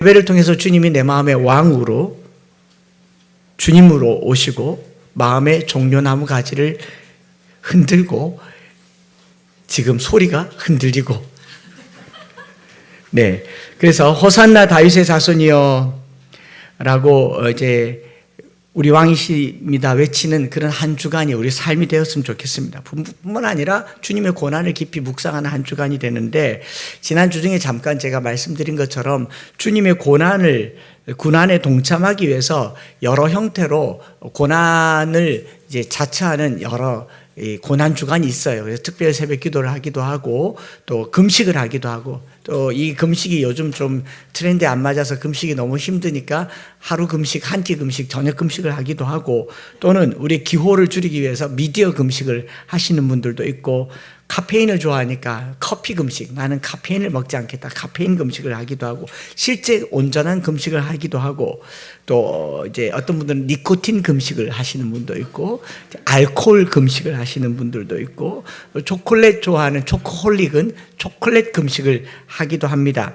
예배를 통해서 주님이 내 마음의 왕으로 주님으로 오시고 마음의 종려나무 가지를 흔들고 지금 소리가 흔들리고 네, 그래서 호산나 다윗의 자손이여 라고 이제 우리 왕이십니다 외치는 그런 한 주간이 우리 삶이 되었으면 좋겠습니다. 뿐만 아니라 주님의 고난을 깊이 묵상하는 한 주간이 되는데, 지난 주 중에 잠깐 제가 말씀드린 것처럼 주님의 고난에 동참하기 위해서 여러 형태로 고난을 이제 자처하는 여러 고난 주간이 있어요. 그래서 특별 새벽 기도를 하기도 하고 또 금식을 하기도 하고, 또 이 금식이 요즘 좀 트렌드에 안 맞아서 금식이 너무 힘드니까 하루 금식, 한 끼 금식, 저녁 금식을 하기도 하고, 또는 우리 기호를 줄이기 위해서 미디어 금식을 하시는 분들도 있고, 카페인을 좋아하니까 커피 금식, 나는 카페인을 먹지 않겠다, 카페인 금식을 하기도 하고, 실제 온전한 금식을 하기도 하고, 또 이제 어떤 분들은 니코틴 금식을 하시는 분도 있고, 알코올 금식을 하시는 분들도 있고, 초콜릿 좋아하는 초코홀릭은 초콜릿 금식을 하기도 합니다.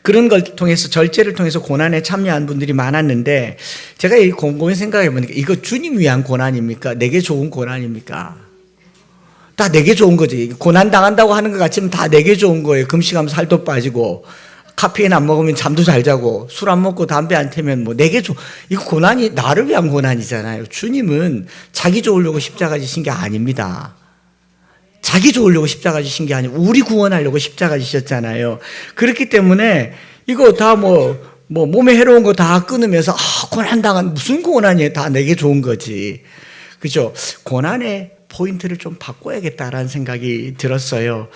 그런 걸 통해서, 절제를 통해서 고난에 참여한 분들이 많았는데, 제가 이 곰곰이 생각해 보니까 이거 주님 위한 고난입니까? 내게 좋은 고난입니까? 다 내게 좋은 거지. 고난 당한다고 하는 것 같지만 다 내게 좋은 거예요. 금식하면 살도 빠지고, 카페인 안 먹으면 잠도 잘 자고, 술 안 먹고 담배 안 태면 뭐 내게 이거 고난이 나를 위한 고난이잖아요. 주님은 자기 좋으려고 십자가 지신 게 아닙니다. 자기 좋으려고 십자가 지신 게 아니고 우리 구원하려고 십자가 지셨잖아요. 그렇기 때문에 이거 다 몸에 해로운 거 다 끊으면서 고난 당한, 무슨 고난이에요? 다 내게 좋은 거지. 그죠? 고난의 포인트를 좀 바꿔야겠다라는 생각이 들었어요.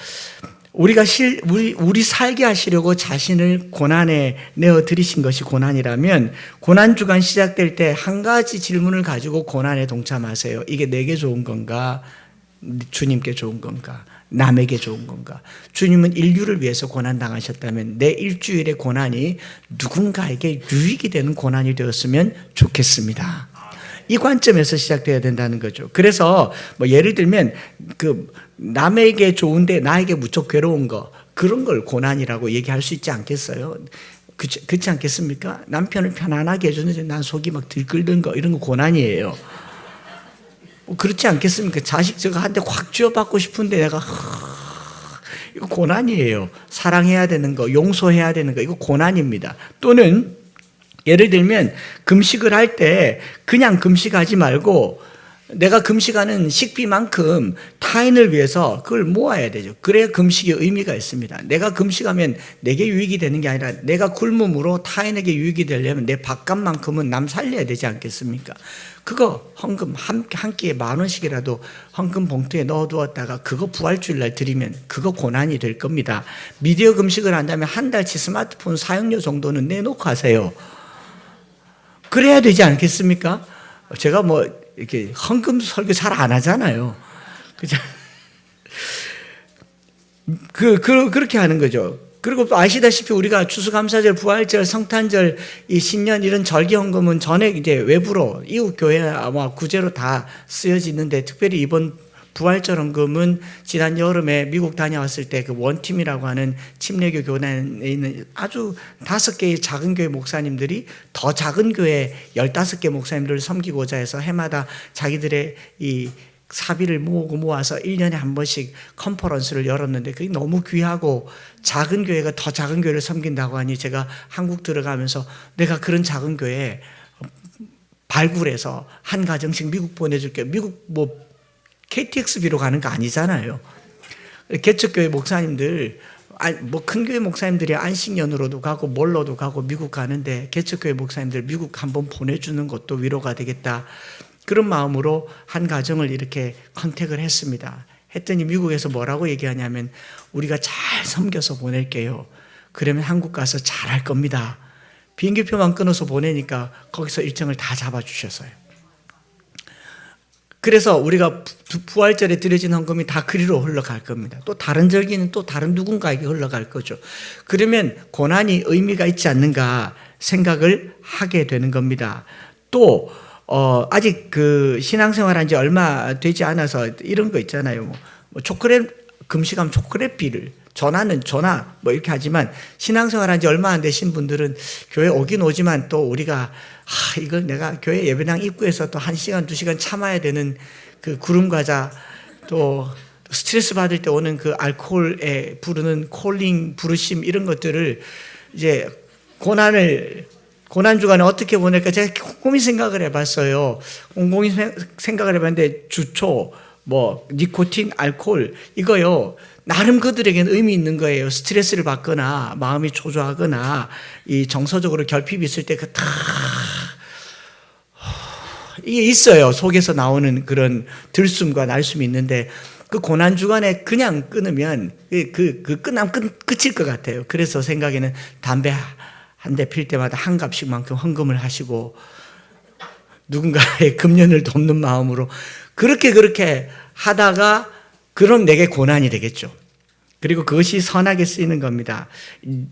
우리 살게 하시려고 자신을 고난에 내어 드리신 것이 고난이라면, 고난 주간 시작될 때 한 가지 질문을 가지고 고난에 동참하세요. 이게 내게 좋은 건가? 주님께 좋은 건가? 남에게 좋은 건가? 주님은 인류를 위해서 고난 당하셨다면 내 일주일의 고난이 누군가에게 유익이 되는 고난이 되었으면 좋겠습니다. 이 관점에서 시작돼야 된다는 거죠. 그래서 예를 들면 남에게 좋은데 나에게 무척 괴로운 거, 그런 걸 고난이라고 얘기할 수 있지 않겠어요? 그렇지 않겠습니까? 남편을 편안하게 해주는데 난 속이 막 들끓는 거, 이런 거 고난이에요. 그렇지 않겠습니까? 자식 저거 한 대 확 쥐어받고 싶은데 내가 이거 고난이에요. 사랑해야 되는 거, 용서해야 되는 거, 이거 고난입니다. 또는 예를 들면 금식을 할 때 그냥 금식하지 말고 내가 금식하는 식비만큼 타인을 위해서 그걸 모아야 되죠. 그래야 금식의 의미가 있습니다. 내가 금식하면 내게 유익이 되는 게 아니라 내가 굶음으로 타인에게 유익이 되려면 내 밥값만큼은 남 살려야 되지 않겠습니까? 그거 헌금 한 끼에 10,000원씩이라도 헌금 봉투에 넣어두었다가 그거 부활주일날 드리면 그거 고난이 될 겁니다. 미디어 금식을 한다면 한 달치 스마트폰 사용료 정도는 내놓고 하세요. 그래야 되지 않겠습니까? 제가 이렇게 헌금 설교 잘 안 하잖아요. 그죠? 그렇게 하는 거죠. 그리고 또 아시다시피 우리가 추수감사절, 부활절, 성탄절, 이 신년 이런 절기 헌금은 전액 이제 외부로 이웃교회 아마 구제로 다 쓰여지는데, 특별히 이번 부활절 헌금은 지난 여름에 미국 다녀왔을 때 그 원팀이라고 하는 침례교 교단에 있는 아주 5개의 작은 교회 목사님들이 더 작은 교회 15개 목사님들을 섬기고자 해서 해마다 자기들의 이 사비를 모아서 1년에 한 번씩 컨퍼런스를 열었는데, 그게 너무 귀하고 작은 교회가 더 작은 교회를 섬긴다고 하니 제가 한국 들어가면서 내가 그런 작은 교회 발굴해서 한 가정씩 미국 보내줄게. 미국 KTX비로 가는 거 아니잖아요. 개척교회 목사님들, 큰 교회 목사님들이 안식년으로도 가고 몰로도 가고 미국 가는데, 개척교회 목사님들 미국 한번 보내주는 것도 위로가 되겠다. 그런 마음으로 한 가정을 이렇게 컨택을 했습니다. 했더니 미국에서 뭐라고 얘기하냐면, 우리가 잘 섬겨서 보낼게요. 그러면 한국 가서 잘할 겁니다. 비행기표만 끊어서 보내니까 거기서 일정을 다 잡아주셨어요. 그래서 우리가 부활절에 드려진 헌금이 다 그리로 흘러갈 겁니다. 또 다른 절기는 또 다른 누군가에게 흘러갈 거죠. 그러면 고난이 의미가 있지 않는가 생각을 하게 되는 겁니다. 또 아직 신앙생활한 지 얼마 되지 않아서 이런 거 있잖아요. 초콜릿 금식하면 초콜릿비를 전화는 전화 뭐 이렇게 하지만 신앙생활 한 지 얼마 안 되신 분들은 교회 오긴 오지만 또 우리가 이걸 내가 교회 예배당 입구에서 또 1시간 2시간 참아야 되는 그 구름 과자, 또 스트레스 받을 때 오는 그 알코올에 부르는 콜링 부르심, 이런 것들을 이제 고난 주간에 어떻게 보낼까 제가 곰곰이 생각을 해봤어요. 곰곰이 생각을 해봤는데 주초, 뭐 니코틴, 알코올, 이거요 나름 그들에게는 의미 있는 거예요. 스트레스를 받거나 마음이 초조하거나 이 정서적으로 결핍이 있을 때 그 다 이게 있어요. 속에서 나오는 그런 들숨과 날숨이 있는데 그 고난 주간에 그냥 끊으면 그 끝나면 끝일 것 같아요. 그래서 생각에는 담배 한 대 필 때마다 한 값씩만큼 헌금을 하시고 누군가의 금년을 돕는 마음으로 그렇게 하다가 그럼 내게 고난이 되겠죠. 그리고 그것이 선하게 쓰이는 겁니다.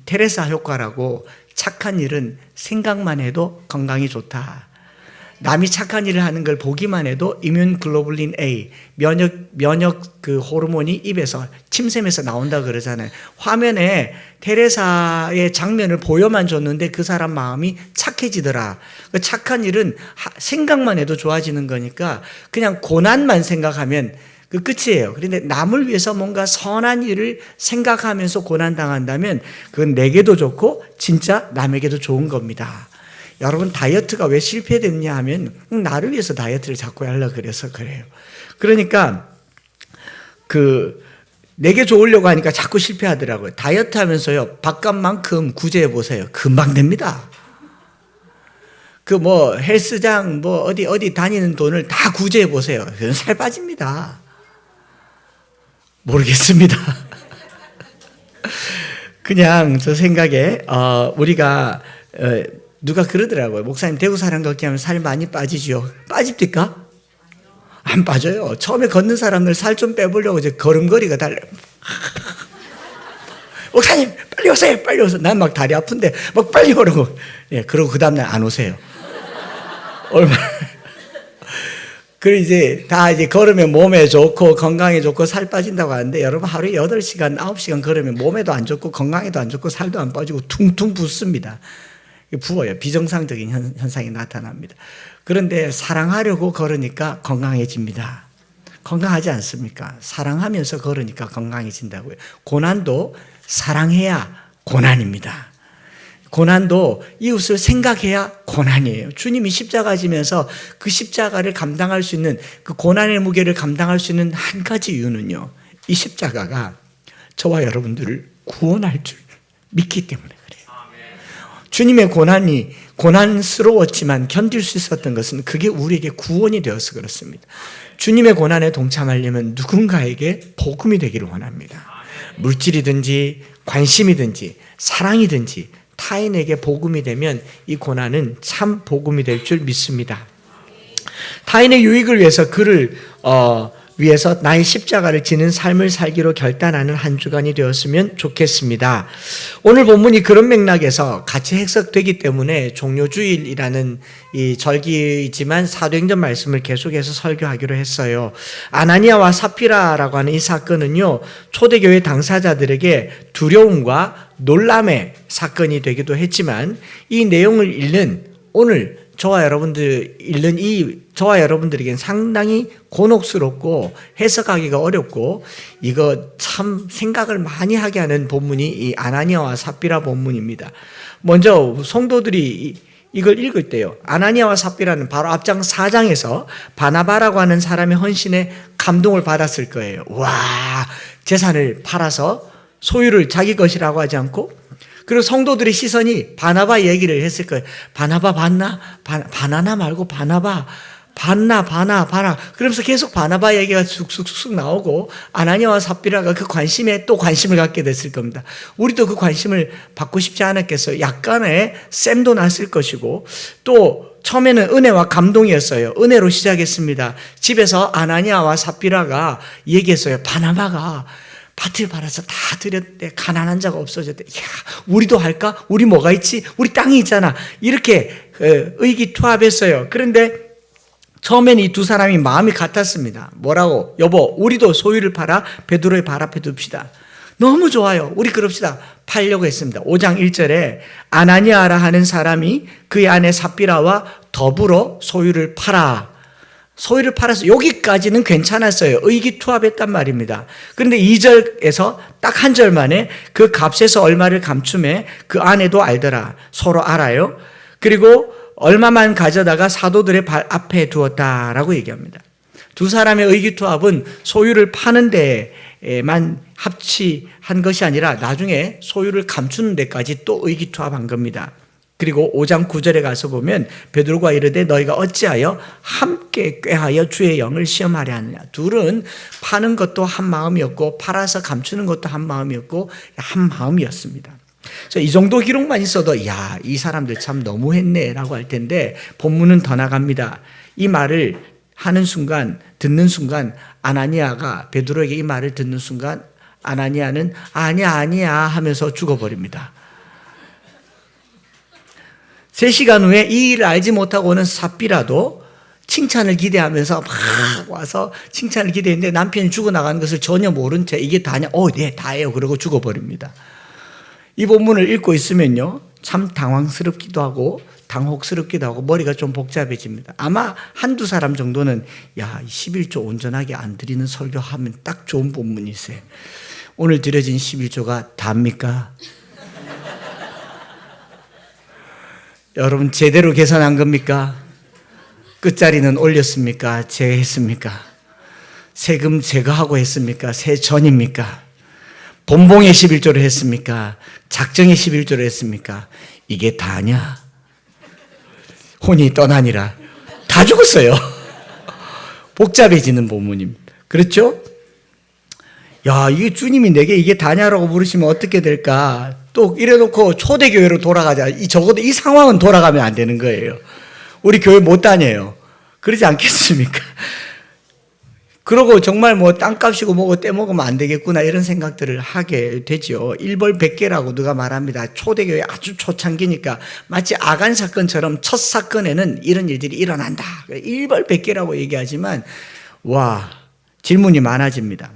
테레사 효과라고 착한 일은 생각만 해도 건강이 좋다. 남이 착한 일을 하는 걸 보기만 해도 이뮨 글로불린 A, 면역 그 호르몬이 입에서 침샘에서 나온다 그러잖아요. 화면에 테레사의 장면을 보여만 줬는데 그 사람 마음이 착해지더라. 그 착한 일은 생각만 해도 좋아지는 거니까 그냥 고난만 생각하면 그 끝이에요. 그런데 남을 위해서 뭔가 선한 일을 생각하면서 고난당한다면 그건 내게도 좋고 진짜 남에게도 좋은 겁니다. 여러분, 다이어트가 왜 실패됐냐 하면 나를 위해서 다이어트를 자꾸 하려고 그래서 그래요. 그러니까 내게 좋으려고 하니까 자꾸 실패하더라고요. 다이어트 하면서요, 밥값만큼 구제해 보세요. 금방 됩니다. 헬스장 어디 다니는 돈을 다 구제해 보세요. 그건 살 빠집니다. 모르겠습니다. 그냥 저 생각에 우리가 누가 그러더라고요. 목사님, 대구 사람 걷기 하면 살 많이 빠지지요. 빠집니까? 안 빠져요. 처음에 걷는 사람들 살 좀 빼보려고 이제 걸음걸이가 달라요. 목사님, 빨리 오세요. 빨리 오세요. 난 막 다리 아픈데 막 빨리 오라고. 예, 그러고 그 다음날 안 오세요. 얼마나. 그리고 이제 걸으면 몸에 좋고 건강에 좋고 살 빠진다고 하는데 여러분, 하루에 8시간, 9시간 걸으면 몸에도 안 좋고 건강에도 안 좋고 살도 안 빠지고 퉁퉁 붓습니다. 부어요. 비정상적인 현상이 나타납니다. 그런데 사랑하려고 걸으니까 건강해집니다. 건강하지 않습니까? 사랑하면서 걸으니까 건강해진다고요. 고난도 사랑해야 고난입니다. 고난도 이웃을 생각해야 고난이에요. 주님이 십자가 지면서 그 십자가를 감당할 수 있는, 그 고난의 무게를 감당할 수 있는 한 가지 이유는요, 이 십자가가 저와 여러분들을 구원할 줄 믿기 때문에 그래요. 주님의 고난이 고난스러웠지만 견딜 수 있었던 것은 그게 우리에게 구원이 되어서 그렇습니다. 주님의 고난에 동참하려면 누군가에게 복음이 되기를 원합니다. 물질이든지 관심이든지 사랑이든지 타인에게 복음이 되면 이 고난은 참 복음이 될 줄 믿습니다. 타인의 유익을 위해서 그를 위해서 나의 십자가를 지는 삶을 살기로 결단하는 한 주간이 되었으면 좋겠습니다. 오늘 본문이 그런 맥락에서 같이 해석되기 때문에 종료주일이라는 이 절기이지만 사도행전 말씀을 계속해서 설교하기로 했어요. 아나니아와 삽비라라고 하는 이 사건은요, 초대교회 당사자들에게 두려움과 놀람의 사건이 되기도 했지만 이 내용을 읽는 오늘 저와 여러분들에게는 상당히 곤혹스럽고 해석하기가 어렵고 이거 참 생각을 많이 하게 하는 본문이 이 아나니아와 삽비라 본문입니다. 먼저 성도들이 이걸 읽을 때요, 아나니아와 삽비라는 바로 앞장 4장에서 바나바라고 하는 사람의 헌신에 감동을 받았을 거예요. 와, 재산을 팔아서 소유를 자기 것이라고 하지 않고, 그리고 성도들의 시선이 바나바 얘기를 했을 거예요. 바나바 봤나? 바나나 말고 바나바. 봤나? 바나. 그러면서 계속 바나바 얘기가 쑥쑥쑥 나오고 아나니아와 삽비라가 그 관심에 또 관심을 갖게 됐을 겁니다. 우리도 그 관심을 받고 싶지 않았겠어요. 약간의 쌤도 났을 것이고, 또 처음에는 은혜와 감동이었어요. 은혜로 시작했습니다. 집에서 아나니아와 삽비라가 얘기했어요. 바나바가 밭을 팔아서 다 드렸대. 가난한 자가 없어졌대. 야, 우리도 할까? 우리 뭐가 있지? 우리 땅이 있잖아. 이렇게 의기투합했어요. 그런데 처음엔 이 두 사람이 마음이 같았습니다. 뭐라고? 여보, 우리도 소유를 팔아 베드로의 발 앞에 둡시다. 너무 좋아요. 우리 그럽시다. 팔려고 했습니다. 5장 1절에 아나니아라 하는 사람이 그의 아내 삽비라와 더불어 소유를 팔아. 소유를 팔아서 여기까지는 괜찮았어요. 의기투합했단 말입니다. 그런데 2절에서 딱 한 절 만에 그 값에서 얼마를 감춤해 그 아내도 알더라. 서로 알아요. 그리고 얼마만 가져다가 사도들의 발 앞에 두었다라고 얘기합니다. 두 사람의 의기투합은 소유를 파는 데에만 합치한 것이 아니라 나중에 소유를 감추는 데까지 또 의기투합한 겁니다. 그리고 5장 9절에 가서 보면 베드로가 이르되 너희가 어찌하여 함께 꾀하여 주의 영을 시험하려 하느냐. 둘은 파는 것도 한 마음이었고 팔아서 감추는 것도 한 마음이었고 한 마음이었습니다. 그래서 이 정도 기록만 있어도 야, 이 사람들 참 너무했네 라고 할 텐데 본문은 더 나갑니다. 이 말을 하는 순간, 듣는 순간 아나니아가 베드로에게 이 말을 듣는 순간 아나니아는 아니야 하면서 죽어버립니다. 3시간 후에 이 일을 알지 못하고 오는 삽비라도 칭찬을 기대하면서 막 와서 칭찬을 기대했는데 남편이 죽어나가는 것을 전혀 모른 채 이게 다냐? 네, 다예요. 그러고 죽어버립니다. 이 본문을 읽고 있으면요, 참 당황스럽기도 하고 당혹스럽기도 하고 머리가 좀 복잡해집니다. 아마 한두 사람 정도는 11조 온전하게 안 드리는 설교하면 딱 좋은 본문이세요. 오늘 드려진 11조가 답니까? 여러분 제대로 계산한 겁니까? 끝자리는 올렸습니까? 제했습니까? 세금 제거하고 했습니까? 세전입니까? 본봉의 11조를 했습니까? 작정의 11조를 했습니까? 이게 다냐? 혼이 떠나니라. 다 죽었어요. 복잡해지는 본문입니다. 그렇죠? 이게 주님이 내게 이게 다냐라고 물으시면 어떻게 될까? 또 이래놓고 초대교회로 돌아가자. 적어도 이 상황은 돌아가면 안 되는 거예요. 우리 교회 못 다녀요. 그러지 않겠습니까? 그러고 정말 땅값이고 뭐고 떼먹으면 안 되겠구나 이런 생각들을 하게 되죠. 일벌백계라고 누가 말합니다. 초대교회 아주 초창기니까 마치 아간 사건처럼 첫 사건에는 이런 일들이 일어난다. 일벌백계라고 얘기하지만 질문이 많아집니다.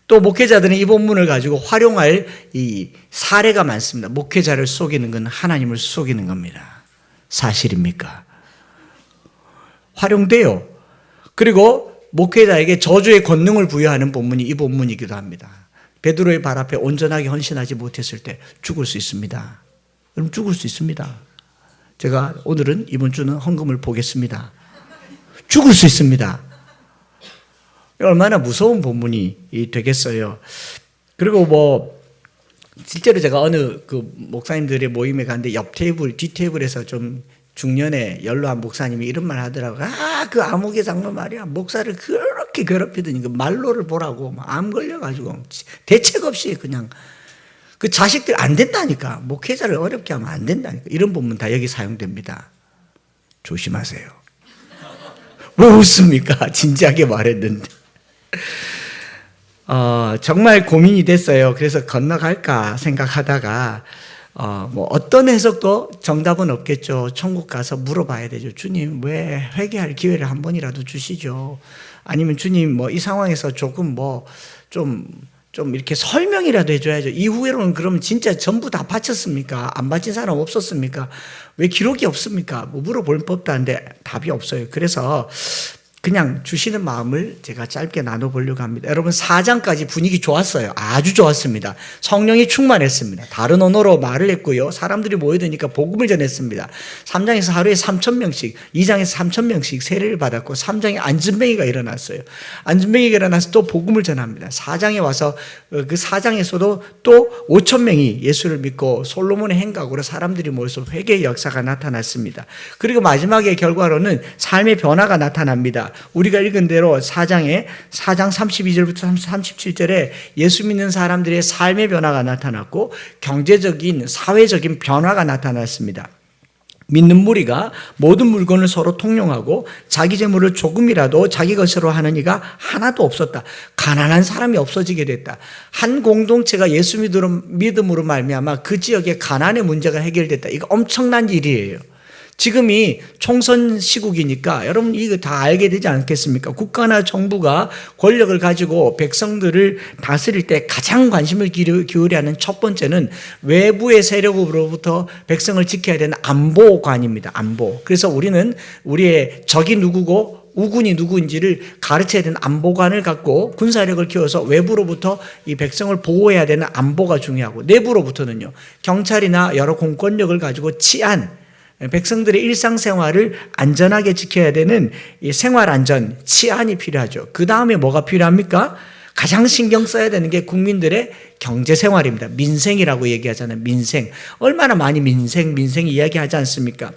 또 목회자들은 이 본문을 가지고 활용할 이 사례가 많습니다. 목회자를 속이는 건 하나님을 속이는 겁니다. 사실입니까? 활용돼요. 그리고 목회자에게 저주의 권능을 부여하는 본문이 이 본문이기도 합니다. 베드로의 발 앞에 온전하게 헌신하지 못했을 때 죽을 수 있습니다. 여러분 죽을 수 있습니다. 제가 오늘은 이번 주는 헌금을 보겠습니다. 죽을 수 있습니다. 얼마나 무서운 본문이 되겠어요. 그리고 실제로 제가 어느 목사님들의 모임에 갔는데 옆 테이블, 뒷 테이블에서 좀 중년의 연로한 목사님이 이런 말 하더라고요. 그 아무개 장로 말이야. 목사를 그렇게 괴롭히더니 그 말로를 보라고 암 걸려가지고 대책 없이 그냥 그 자식들 안 된다니까. 목회자를 어렵게 하면 안 된다니까. 이런 본문 다 여기 사용됩니다. 조심하세요. 왜 웃습니까? 진지하게 말했는데. 정말 고민이 됐어요. 그래서 건너갈까 생각하다가 어떤 해석도 정답은 없겠죠. 천국 가서 물어봐야 되죠. 주님, 왜 회개할 기회를 한 번이라도 주시죠? 아니면 주님, 이 상황에서 조금 좀 이렇게 설명이라도 해줘야죠. 이후에는 그러면 진짜 전부 다 바쳤습니까? 안 바친 사람 없었습니까? 왜 기록이 없습니까? 물어볼 법도 한데 답이 없어요. 그래서 그냥 주시는 마음을 제가 짧게 나눠보려고 합니다. 여러분 4장까지 분위기 좋았어요. 아주 좋았습니다. 성령이 충만했습니다. 다른 언어로 말을 했고요. 사람들이 모여드니까 복음을 전했습니다. 3장에서 하루에 3,000명씩, 2장에서 3,000명씩 세례를 받았고 3장에 안진뱅이가 일어났어요. 안진뱅이가 일어나서 또 복음을 전합니다. 4장에 와서 그 4장에서도 또 5,000명이 예수를 믿고 솔로몬의 행각으로 사람들이 모여서 회개의 역사가 나타났습니다. 그리고 마지막의 결과로는 삶의 변화가 나타납니다. 우리가 읽은 대로 4장 32절부터 37절에 예수 믿는 사람들의 삶의 변화가 나타났고 경제적인 사회적인 변화가 나타났습니다. 믿는 무리가 모든 물건을 서로 통용하고 자기 재물을 조금이라도 자기 것으로 하는 이가 하나도 없었다. 가난한 사람이 없어지게 됐다. 한 공동체가 예수 믿음으로 말미암아 그 지역의 가난의 문제가 해결됐다. 이거 엄청난 일이에요. 지금이 총선 시국이니까 여러분 이거 다 알게 되지 않겠습니까? 국가나 정부가 권력을 가지고 백성들을 다스릴 때 가장 관심을 기울여야 하는 첫 번째는 외부의 세력으로부터 백성을 지켜야 되는 안보관입니다. 안보. 그래서 우리는 우리의 적이 누구고 우군이 누구인지를 가르쳐야 되는 안보관을 갖고 군사력을 키워서 외부로부터 이 백성을 보호해야 되는 안보가 중요하고, 내부로부터는요, 경찰이나 여러 공권력을 가지고 치안, 백성들의 일상생활을 안전하게 지켜야 되는 이 생활안전, 치안이 필요하죠. 그 다음에 뭐가 필요합니까? 가장 신경 써야 되는 게 국민들의 경제생활입니다. 민생이라고 얘기하잖아요. 민생. 얼마나 많이 민생 이야기하지 않습니까?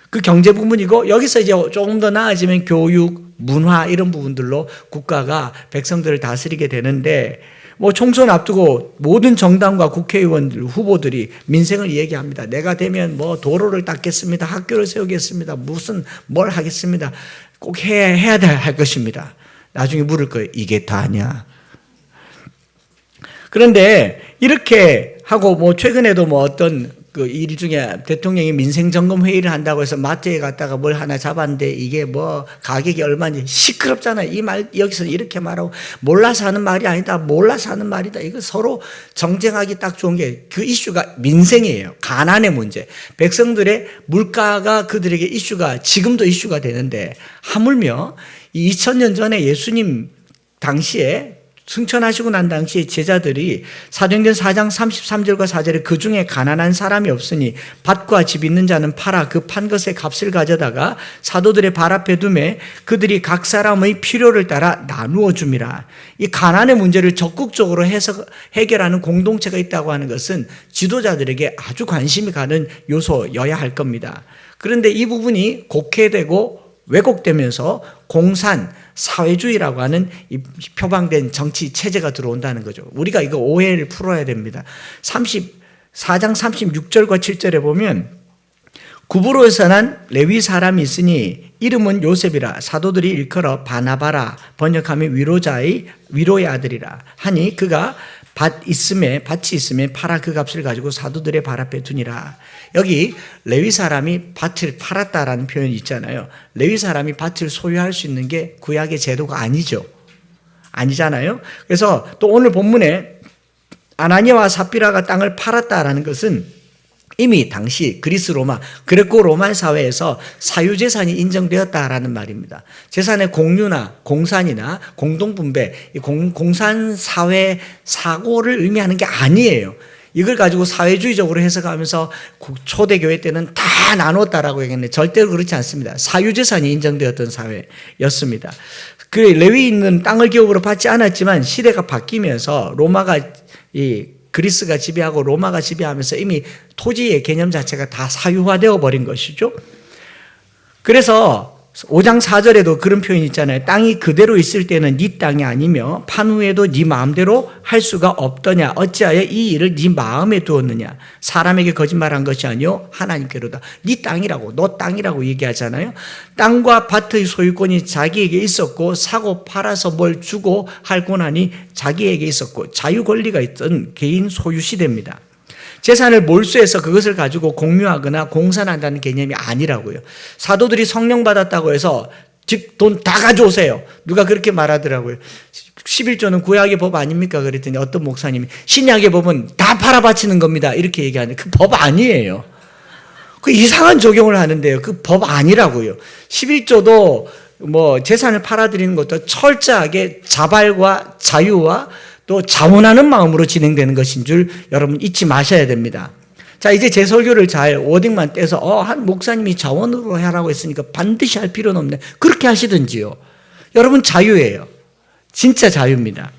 그 경제 부분이고, 여기서 이제 조금 더 나아지면 교육, 문화 이런 부분들로 국가가 백성들을 다스리게 되는데, 뭐 총선 앞두고 모든 정당과 국회의원들, 후보들이 민생을 얘기합니다. 내가 되면 뭐 도로를 닦겠습니다. 학교를 세우겠습니다. 무슨 뭘 하겠습니다. 꼭 해야 할 것입니다. 나중에 물을 거예요. 이게 다냐? 그런데 이렇게 하고 뭐 최근에도 뭐 어떤 그 일 중에 대통령이 민생점검 회의를 한다고 해서 마트에 갔다가 뭘 하나 잡았는데 이게 뭐 가격이 얼마인지 시끄럽잖아요. 이 말 여기서 이렇게 말하고, 몰라서 하는 말이 아니다. 몰라서 하는 말이다. 이거 서로 정쟁하기 딱 좋은 게 그 이슈가 민생이에요. 가난의 문제. 백성들의 물가가 그들에게 이슈가 지금도 이슈가 되는데, 하물며 2000년 전에 예수님 당시에 승천하시고 난 당시에 제자들이 사도행전 4장 33절과 4절에 그 중에 가난한 사람이 없으니 밭과 집 있는 자는 팔아 그 판 것의 값을 가져다가 사도들의 발 앞에 두매 그들이 각 사람의 필요를 따라 나누어 줍니다. 이 가난의 문제를 적극적으로 해결하는 공동체가 있다고 하는 것은 지도자들에게 아주 관심이 가는 요소여야 할 겁니다. 그런데 이 부분이 곡해되고 왜곡되면서 공산, 사회주의라고 하는 이 표방된 정치 체제가 들어온다는 거죠. 우리가 이거 오해를 풀어야 됩니다. 34장 36절과 7절에 보면, 구브로에서 난 레위 사람이 있으니 이름은 요셉이라 사도들이 일컬어 바나바라 번역하면 위로의 아들이라 하니 그가 밭이 있음에 팔아 그 값을 가지고 사도들의 발 앞에 두니라. 여기 레위 사람이 밭을 팔았다라는 표현이 있잖아요. 레위 사람이 밭을 소유할 수 있는 게 구약의 제도가 아니죠. 아니잖아요. 그래서 또 오늘 본문에 아나니아와 삽비라가 땅을 팔았다라는 것은 이미 당시 그리스 로마, 그레코 로마 사회에서 사유재산이 인정되었다라는 말입니다. 재산의 공유나 공산이나 공동분배, 공산사회 사고를 의미하는 게 아니에요. 이걸 가지고 사회주의적으로 해석하면서 초대교회 때는 다 나눴다라고 얘기했는데 절대로 그렇지 않습니다. 사유재산이 인정되었던 사회였습니다. 그 레위 있는 땅을 기업으로 받지 않았지만 시대가 바뀌면서 그리스가 지배하고 로마가 지배하면서 이미 토지의 개념 자체가 다 사유화되어 버린 것이죠. 그래서 5장 4절에도 그런 표현이 있잖아요. 땅이 그대로 있을 때는 네 땅이 아니며 판 후에도 네 마음대로 할 수가 없더냐. 어찌하여 이 일을 네 마음에 두었느냐. 사람에게 거짓말한 것이 아니요 하나님께로다. 네 땅이라고, 너 땅이라고 얘기하잖아요. 땅과 밭의 소유권이 자기에게 있었고 사고 팔아서 뭘 주고 할 권한이 자기에게 있었고 자유 권리가 있던 개인 소유 시대입니다. 재산을 몰수해서 그것을 가지고 공유하거나 공산한다는 개념이 아니라고요. 사도들이 성령 받았다고 해서 즉 돈 다 가져오세요. 누가 그렇게 말하더라고요. 11조는 구약의 법 아닙니까? 그랬더니 어떤 목사님이 신약의 법은 다 팔아 바치는 겁니다. 이렇게 얘기하는데 그 법 아니에요. 그 이상한 적용을 하는데요. 그 법 아니라고요. 11조도 뭐 재산을 팔아드리는 것도 철저하게 자발과 자유와 또 자원하는 마음으로 진행되는 것인 줄 여러분 잊지 마셔야 됩니다. 자, 이제 제 설교를 잘 워딩만 떼서 한 목사님이 자원으로 하라고 했으니까 반드시 할 필요는 없네. 그렇게 하시든지요. 여러분 자유예요. 진짜 자유입니다.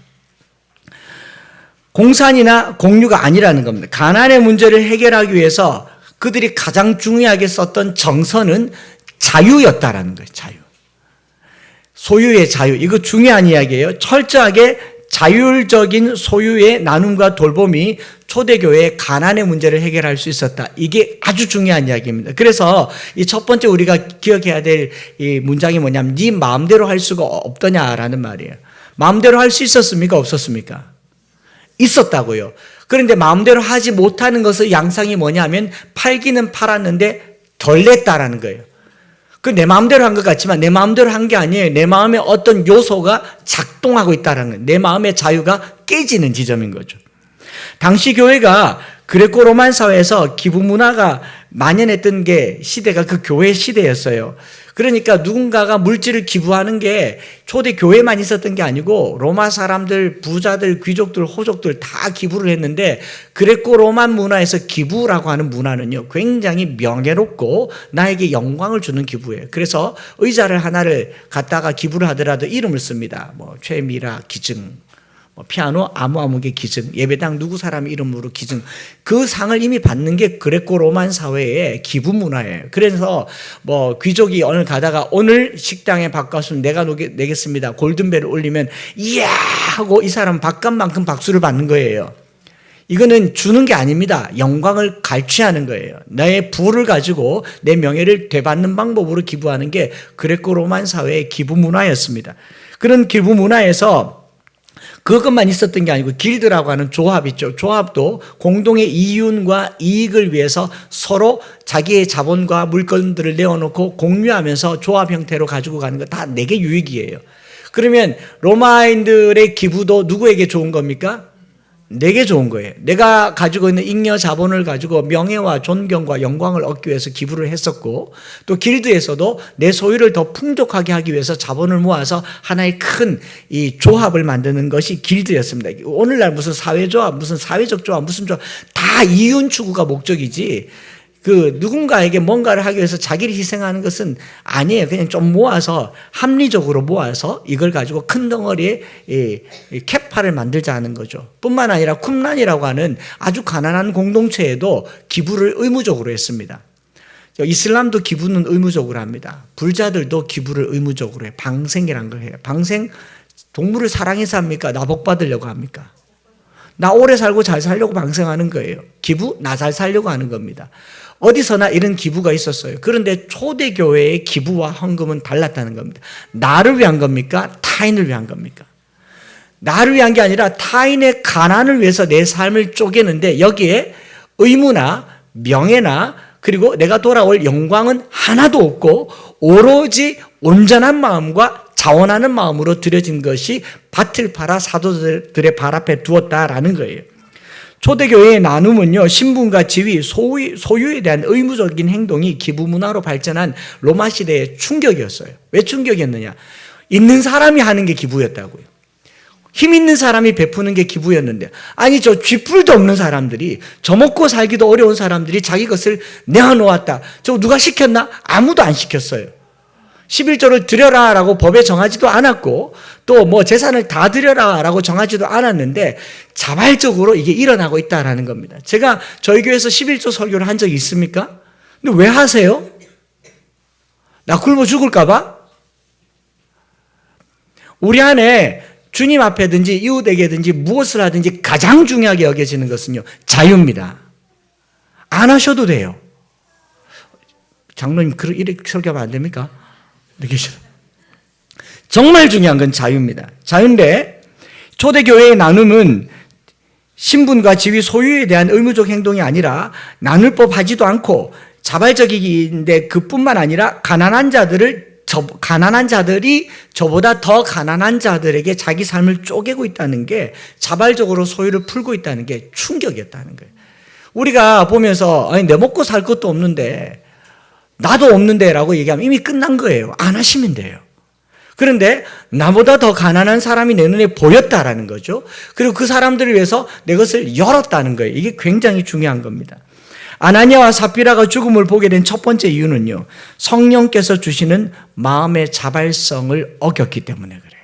공산이나 공유가 아니라는 겁니다. 가난의 문제를 해결하기 위해서 그들이 가장 중요하게 썼던 정서는 자유였다라는 거예요. 자유. 소유의 자유. 이거 중요한 이야기예요. 철저하게 자율적인 소유의 나눔과 돌봄이 초대교회의 가난의 문제를 해결할 수 있었다. 이게 아주 중요한 이야기입니다. 그래서 이 첫 번째 우리가 기억해야 될 이 문장이 뭐냐면 네 마음대로 할 수가 없더냐라는 말이에요. 마음대로 할 수 있었습니까? 없었습니까? 있었다고요. 그런데 마음대로 하지 못하는 것의 양상이 뭐냐면 팔기는 팔았는데 덜 냈다라는 거예요. 그 내 마음대로 한 것 같지만 내 마음대로 한 게 아니에요. 내 마음에 어떤 요소가 작동하고 있다는 거예요. 내 마음의 자유가 깨지는 지점인 거죠. 당시 교회가 그레코 로만 사회에서 기부 문화가 만연했던 게 시대가 그 교회 시대였어요. 그러니까 누군가가 물질을 기부하는 게 초대 교회만 있었던 게 아니고 로마 사람들, 부자들, 귀족들, 호족들 다 기부를 했는데 그레코 로만 문화에서 기부라고 하는 문화는요 굉장히 명예롭고 나에게 영광을 주는 기부예요. 그래서 의자를 하나를 갖다가 기부를 하더라도 이름을 씁니다. 뭐 최미라 기증, 피아노 아무아무개 기증, 예배당 누구 사람 이름으로 기증. 그 상을 이미 받는 게 그레코 로만 사회의 기부 문화예요. 그래서 뭐 귀족이 오늘 가다가 오늘 식당의 밥값은 내가 내겠습니다. 골든벨을 올리면 이야 하고 이 사람 밥값만큼 박수를 받는 거예요. 이거는 주는 게 아닙니다. 영광을 갈취하는 거예요. 나의 부를 가지고 내 명예를 되받는 방법으로 기부하는 게 그레코 로만 사회의 기부 문화였습니다. 그런 기부 문화에서 그것만 있었던 게 아니고 길드라고 하는 조합 있죠. 조합도 공동의 이윤과 이익을 위해서 서로 자기의 자본과 물건들을 내어놓고 공유하면서 조합 형태로 가지고 가는 거 다 내게 유익이에요. 그러면 로마인들의 기부도 누구에게 좋은 겁니까? 내게 좋은 거예요. 내가 가지고 있는 잉여 자본을 가지고 명예와 존경과 영광을 얻기 위해서 기부를 했었고 또 길드에서도 내 소유를 더 풍족하게 하기 위해서 자본을 모아서 하나의 큰 이 조합을 만드는 것이 길드였습니다. 오늘날 무슨 사회조합, 무슨 사회적 조합, 무슨 조합 다 이윤 추구가 목적이지 그 누군가에게 뭔가를 하기 위해서 자기를 희생하는 것은 아니에요. 그냥 좀 모아서 합리적으로 모아서 이걸 가지고 큰 덩어리에 캐파를 만들자 하는 거죠. 뿐만 아니라 쿰란이라고 하는 아주 가난한 공동체에도 기부를 의무적으로 했습니다. 이슬람도 기부는 의무적으로 합니다. 불자들도 기부를 의무적으로 해요. 방생이라는 걸 해요. 방생, 동물을 사랑해서 합니까? 나 복 받으려고 합니까? 나 오래 살고 잘 살려고 방생하는 거예요. 기부, 나 잘 살려고 하는 겁니다. 어디서나 이런 기부가 있었어요. 그런데 초대교회의 기부와 헌금은 달랐다는 겁니다. 나를 위한 겁니까? 타인을 위한 겁니까? 나를 위한 게 아니라 타인의 가난을 위해서 내 삶을 쪼개는데 여기에 의무나 명예나 그리고 내가 돌아올 영광은 하나도 없고 오로지 온전한 마음과 자원하는 마음으로 드려진 것이 밭을 팔아 사도들의 발 앞에 두었다라는 거예요. 초대교회의 나눔은요, 신분과 지위, 소유에 대한 의무적인 행동이 기부 문화로 발전한 로마 시대의 충격이었어요. 왜 충격이었느냐? 있는 사람이 하는 게 기부였다고요. 힘 있는 사람이 베푸는 게 기부였는데, 아니, 저 쥐뿔도 없는 사람들이, 저 먹고 살기도 어려운 사람들이 자기 것을 내어놓았다. 저거 누가 시켰나? 아무도 안 시켰어요. 11조를 드려라라고 법에 정하지도 않았고 또 뭐 재산을 다 드려라라고 정하지도 않았는데 자발적으로 이게 일어나고 있다라는 겁니다. 제가 저희 교회에서 11조 설교를 한 적이 있습니까? 근데 왜 하세요? 나 굶어 죽을까 봐? 우리 안에 주님 앞에든지 이웃에게든지 무엇을 하든지 가장 중요하게 여겨지는 것은요, 자유입니다. 안 하셔도 돼요. 장로님 이렇게 설교하면 안 됩니까? 이렇게 정말 중요한 건 자유입니다. 자유인데 초대교회의 나눔은 신분과 지위, 소유에 대한 의무적 행동이 아니라 나눌 법하지도 않고 자발적인데 그뿐만 아니라 가난한 자들이 저보다 더 가난한 자들에게 자기 삶을 쪼개고 있다는 게 자발적으로 소유를 풀고 있다는 게 충격이었다는 거예요. 우리가 보면서 아니 내 먹고 살 것도 없는데 나도 없는데 라고 얘기하면 이미 끝난 거예요. 안 하시면 돼요. 그런데 나보다 더 가난한 사람이 내 눈에 보였다라는 거죠. 그리고 그 사람들을 위해서 내 것을 열었다는 거예요. 이게 굉장히 중요한 겁니다. 아나니아와 삽비라가 죽음을 보게 된 첫 번째 이유는요, 성령께서 주시는 마음의 자발성을 어겼기 때문에 그래요.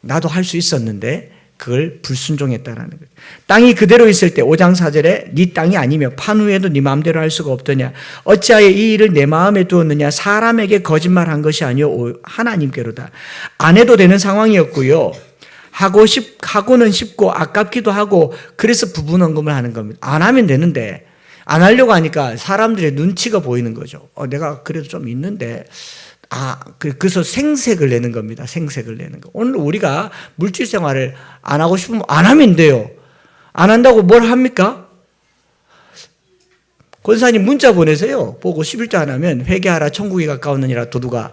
나도 할 수 있었는데 그걸 불순종했다라는 거예요. 땅이 그대로 있을 때 5장 4절에 네 땅이 아니며 판 후에도 네 마음대로 할 수가 없더냐, 어찌하여 이 일을 내 마음에 두었느냐, 사람에게 거짓말한 것이 아니요 하나님께로다. 안 해도 되는 상황이었고요, 하고는 쉽고 아깝기도 하고 그래서 부분헌금을 하는 겁니다. 안 하면 되는데 안 하려고 하니까 사람들의 눈치가 보이는 거죠. 내가 그래도 좀 있는데 그래서 생색을 내는 겁니다. 생색을 내는 거. 오늘 우리가 물질 생활을 안 하고 싶으면 안 하면 돼요. 안 한다고 뭘 합니까? 권사님 문자 보내세요. 보고 11조 안 하면 회개하라 천국이 가까웠느니라 도두가.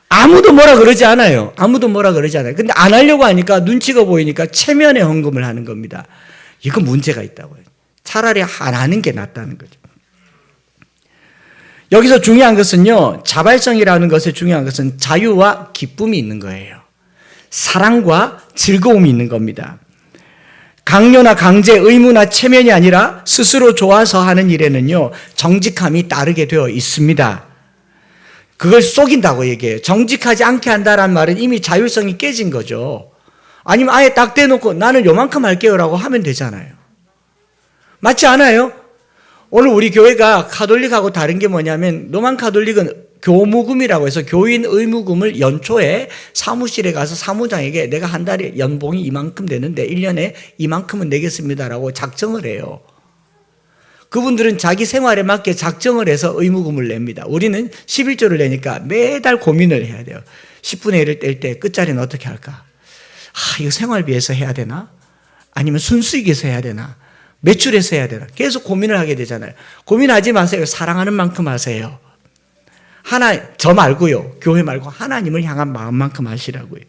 아무도 뭐라 그러지 않아요. 아무도 뭐라 그러지 않아요. 근데 안 하려고 하니까 눈치가 보이니까 체면에 헌금을 하는 겁니다. 이거 문제가 있다고요. 차라리 안 하는 게 낫다는 거죠. 여기서 중요한 것은요, 자발성이라는 것에 중요한 것은 자유와 기쁨이 있는 거예요. 사랑과 즐거움이 있는 겁니다. 강요나 강제, 의무나 체면이 아니라 스스로 좋아서 하는 일에는요, 정직함이 따르게 되어 있습니다. 그걸 속인다고 얘기해요. 정직하지 않게 한다는 말은 이미 자율성이 깨진 거죠. 아니면 아예 딱 대놓고 나는 요만큼 할게요라고 하면 되잖아요. 맞지 않아요? 오늘 우리 교회가 가톨릭하고 다른 게 뭐냐면 로만 가톨릭은 교무금이라고 해서 교인 의무금을 연초에 사무실에 가서 사무장에게 내가 한 달에 연봉이 이만큼 되는데 1년에 이만큼은 내겠습니다라고 작정을 해요. 그분들은 자기 생활에 맞게 작정을 해서 의무금을 냅니다. 우리는 11조를 내니까 매달 고민을 해야 돼요. 10분의 1을 뗄 때 끝자리는 어떻게 할까? 이거 생활비에서 해야 되나? 아니면 순수익에서 해야 되나? 매출에서 해야 되나? 계속 고민을 하게 되잖아요. 고민하지 마세요. 사랑하는 만큼 하세요. 저 말고요. 교회 말고 하나님을 향한 마음만큼 하시라고요.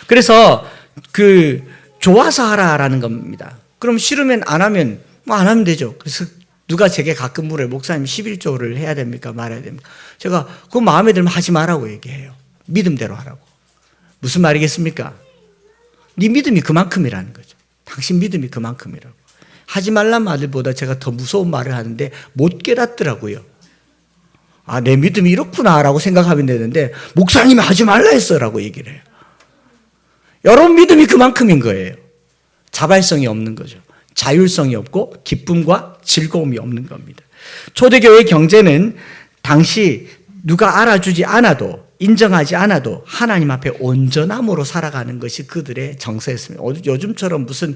그래서 좋아서 하라라는 겁니다. 그럼 싫으면 안 하면 안 하면 되죠. 그래서 누가 제게 가끔 물어요. 목사님 11조를 해야 됩니까? 말아야 됩니까? 제가 그거 마음에 들면 하지 말라고 얘기해요. 믿음대로 하라고. 무슨 말이겠습니까? 네 믿음이 그만큼이라는 거죠. 당신 믿음이 그만큼이라고. 하지 말란 말보다 제가 더 무서운 말을 하는데 못 깨닫더라고요. 내 믿음이 이렇구나 라고 생각하면 되는데 목사님이 하지 말라 했어라고 얘기를 해요. 여러분 믿음이 그만큼인 거예요. 자발성이 없는 거죠. 자율성이 없고 기쁨과 즐거움이 없는 겁니다. 초대교회 경제는 당시 누가 알아주지 않아도 인정하지 않아도 하나님 앞에 온전함으로 살아가는 것이 그들의 정서였습니다. 요즘처럼 무슨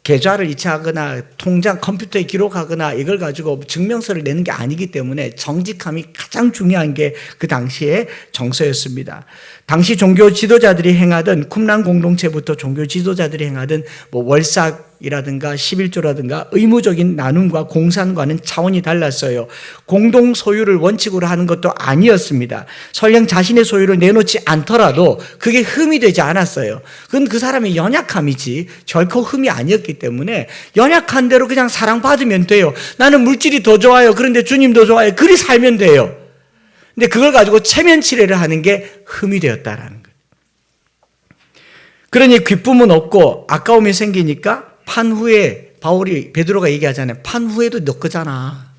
계좌를 이체하거나 통장 컴퓨터에 기록하거나 이걸 가지고 증명서를 내는 게 아니기 때문에 정직함이 가장 중요한 게 그 당시의 정서였습니다. 당시 종교 지도자들이 행하던 쿰란 공동체부터 종교 지도자들이 행하던 월삭이라든가 11조라든가 의무적인 나눔과 공산과는 차원이 달랐어요. 공동 소유를 원칙으로 하는 것도 아니었습니다. 설령 자신의 소유를 내놓지 않더라도 그게 흠이 되지 않았어요. 그건 그 사람의 연약함이지 결코 흠이 아니었기 때문에 연약한 대로 그냥 사랑받으면 돼요. 나는 물질이 더 좋아요. 그런데 주님도 좋아요. 그리 살면 돼요. 근데 그걸 가지고 체면치레를 하는 게 흠이 되었다라는 거예요. 그러니 기쁨은 없고 아까움이 생기니까 판후에 베드로가 얘기하잖아요. 판후에도 너 거잖아.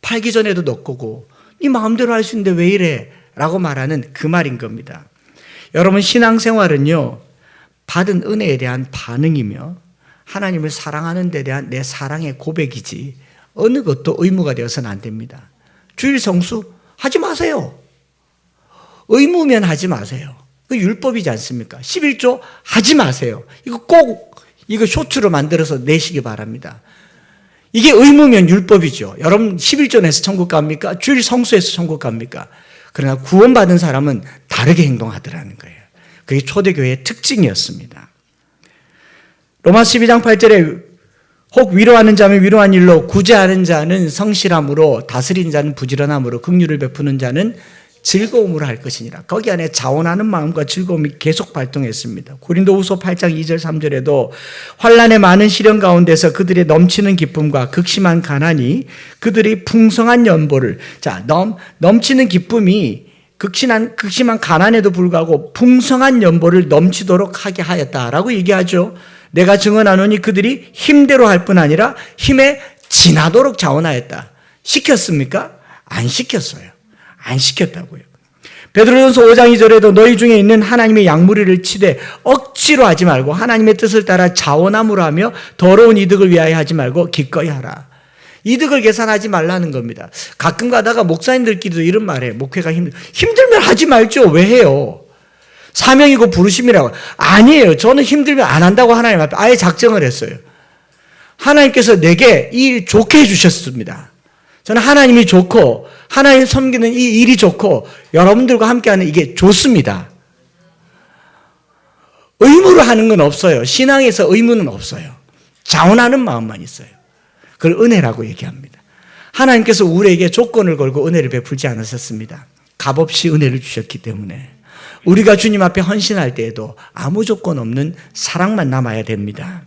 팔기 전에도 너 거고 네 마음대로 할 수 있는데 왜 이래? 라고 말하는 그 말인 겁니다. 여러분 신앙생활은요. 받은 은혜에 대한 반응이며 하나님을 사랑하는 데 대한 내 사랑의 고백이지 어느 것도 의무가 되어서는 안 됩니다. 주일 성수 하지 마세요. 의무면 하지 마세요. 그 율법이지 않습니까? 11조 하지 마세요. 이거 쇼츠로 만들어서 내시기 바랍니다. 이게 의무면 율법이죠. 여러분 11조 내서 천국 갑니까? 주일 성수해서 천국 갑니까? 그러나 구원받은 사람은 다르게 행동하더라는 거예요. 그게 초대교회의 특징이었습니다. 로마 12장 8절에 혹 위로하는 자면 위로한 일로 구제하는 자는 성실함으로 다스리는 자는 부지런함으로 긍휼을 베푸는 자는 즐거움으로 할 것이니라. 거기 안에 자원하는 마음과 즐거움이 계속 발동했습니다. 고린도후서 8장 2절 3절에도 환난의 많은 시련 가운데서 그들의 넘치는 기쁨과 극심한 가난이 그들의 풍성한 연보를 넘치는 기쁨이 극심한 가난에도 불구하고 풍성한 연보를 넘치도록 하게 하였다라고 얘기하죠. 내가 증언하노니 그들이 힘대로 할 뿐 아니라 힘에 지나도록 자원하였다. 시켰습니까? 안 시켰어요. 안 시켰다고요. 베드로전서 5장 2절에도 너희 중에 있는 하나님의 양무리를 치되 억지로 하지 말고 하나님의 뜻을 따라 자원함으로 하며 더러운 이득을 위하여 하지 말고 기꺼이 하라. 이득을 계산하지 말라는 겁니다. 가끔 가다가 목사님들끼리도 이런 말해요. 목회가 힘들면 하지 말죠. 왜 해요? 사명이고 부르심이라고. 아니에요. 저는 힘들면 안 한다고 하나님 앞에 아예 작정을 했어요. 하나님께서 내게 이 일 좋게 해주셨습니다. 저는 하나님이 좋고 하나님 섬기는 이 일이 좋고 여러분들과 함께하는 이게 좋습니다. 의무로 하는 건 없어요. 신앙에서 의무는 없어요. 자원하는 마음만 있어요. 그걸 은혜라고 얘기합니다. 하나님께서 우리에게 조건을 걸고 은혜를 베풀지 않으셨습니다. 값없이 은혜를 주셨기 때문에 우리가 주님 앞에 헌신할 때에도 아무 조건 없는 사랑만 남아야 됩니다.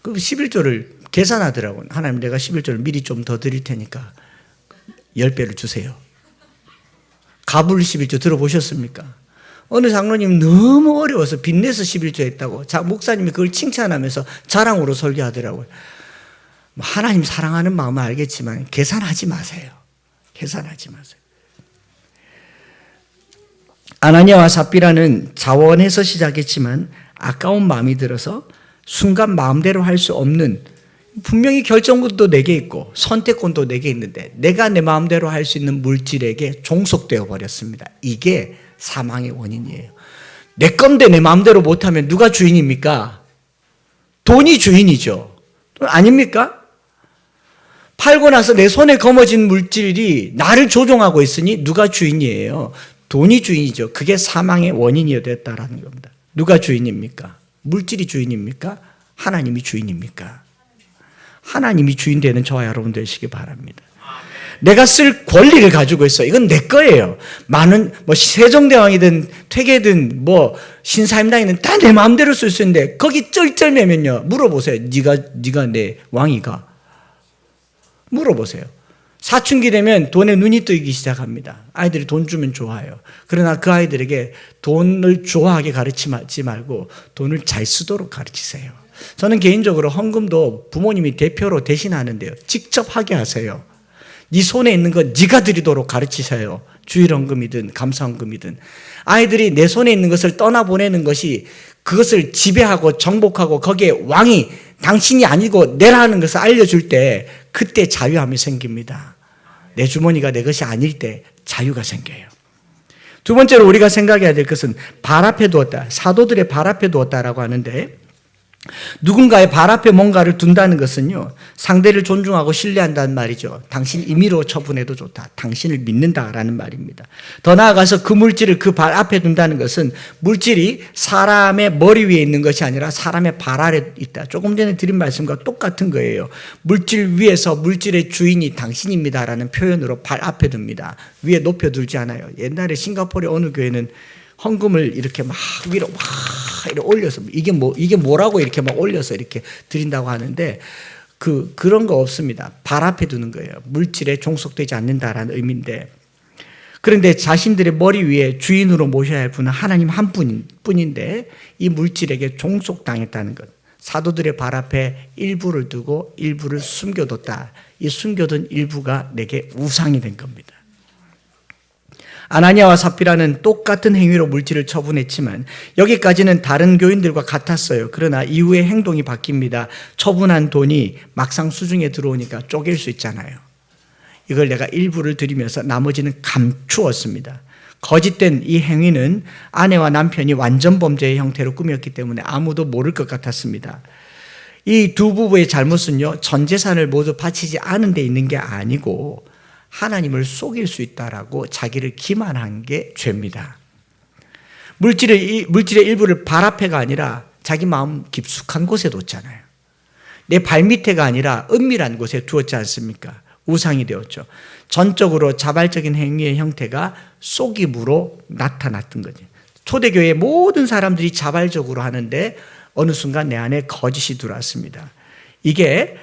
그 11조를 계산하더라고요. 하나님, 내가 11조를 미리 좀 더 드릴 테니까 10배를 주세요. 갑을 11조 들어보셨습니까? 어느 장로님 너무 어려워서 빚내서 11조 했다고 목사님이 그걸 칭찬하면서 자랑으로 설교하더라고요. 하나님 사랑하는 마음은 알겠지만 계산하지 마세요. 계산하지 마세요. 아나니아와 삽비라는 자원해서 시작했지만 아까운 마음이 들어서 순간 마음대로 할 수 없는, 분명히 결정권도 내게 있고 선택권도 내게 있는데 내가 내 마음대로 할 수 있는 물질에게 종속되어 버렸습니다. 이게 사망의 원인이에요. 내 건데 내 마음대로 못하면 누가 주인입니까? 돈이 주인이죠. 아닙니까? 팔고 나서 내 손에 거머쥔 물질이 나를 조종하고 있으니 누가 주인이에요? 돈이 주인이죠. 그게 사망의 원인이 됐다라는 겁니다. 누가 주인입니까? 물질이 주인입니까? 하나님이 주인입니까? 하나님이 주인 되는 저와 여러분 되시기 바랍니다. 내가 쓸 권리를 가지고 있어. 이건 내 거예요. 많은 세종대왕이든 퇴계든 신사임당이든 다 내 마음대로 쓸 수 있는데 거기 쩔쩔매면요. 물어보세요. 네가 내 왕이가? 물어보세요. 사춘기 되면 돈에 눈이 뜨기 시작합니다. 아이들이 돈 주면 좋아요. 그러나 그 아이들에게 돈을 좋아하게 가르치지 말고 돈을 잘 쓰도록 가르치세요. 저는 개인적으로 헌금도 부모님이 대표로 대신하는데요. 직접 하게 하세요. 네 손에 있는 거 네가 드리도록 가르치세요. 주일헌금이든 감사헌금이든. 아이들이 내 손에 있는 것을 떠나보내는 것이 그것을 지배하고 정복하고 거기에 왕이 당신이 아니고 내라 하는 것을 알려줄 때 그때 자유함이 생깁니다. 내 주머니가 내 것이 아닐 때 자유가 생겨요. 두 번째로 우리가 생각해야 될 것은 발 앞에 두었다. 사도들의 발 앞에 두었다라고 하는데, 누군가의 발 앞에 뭔가를 둔다는 것은요, 상대를 존중하고 신뢰한다는 말이죠. 당신 임의로 처분해도 좋다. 당신을 믿는다라는 말입니다. 더 나아가서 그 물질을 그 발 앞에 둔다는 것은 물질이 사람의 머리 위에 있는 것이 아니라 사람의 발 아래 있다. 조금 전에 드린 말씀과 똑같은 거예요. 물질 위에서 물질의 주인이 당신입니다라는 표현으로 발 앞에 둡니다. 위에 높여두지 않아요. 옛날에 싱가포르의 어느 교회는 헌금을 이렇게 막 위로 막 이렇게 올려서 이게 뭐라고 이렇게 막 올려서 이렇게 드린다고 하는데 그런 거 없습니다. 발 앞에 두는 거예요. 물질에 종속되지 않는다라는 의미인데, 그런데 자신들의 머리 위에 주인으로 모셔야 할 분은 하나님 한 분인데 이 물질에게 종속당했다는 것. 사도들의 발 앞에 일부를 두고 일부를 숨겨뒀다. 이 숨겨둔 일부가 내게 우상이 된 겁니다. 아나니아와 삽비라는 똑같은 행위로 물질을 처분했지만 여기까지는 다른 교인들과 같았어요. 그러나 이후에 행동이 바뀝니다. 처분한 돈이 막상 수중에 들어오니까 쪼갤 수 있잖아요. 이걸 내가 일부를 드리면서 나머지는 감추었습니다. 거짓된 이 행위는 아내와 남편이 완전 범죄의 형태로 꾸몄기 때문에 아무도 모를 것 같았습니다. 이 두 부부의 잘못은요, 전 재산을 모두 바치지 않은 데 있는 게 아니고 하나님을 속일 수 있다라고 자기를 기만한 게 죄입니다. 물질의 일부를 발 앞에가 아니라 자기 마음 깊숙한 곳에 뒀잖아요. 내 발 밑에가 아니라 은밀한 곳에 두었지 않습니까? 우상이 되었죠. 전적으로 자발적인 행위의 형태가 속임으로 나타났던 거죠. 초대교회의 모든 사람들이 자발적으로 하는데 어느 순간 내 안에 거짓이 들어왔습니다. 이게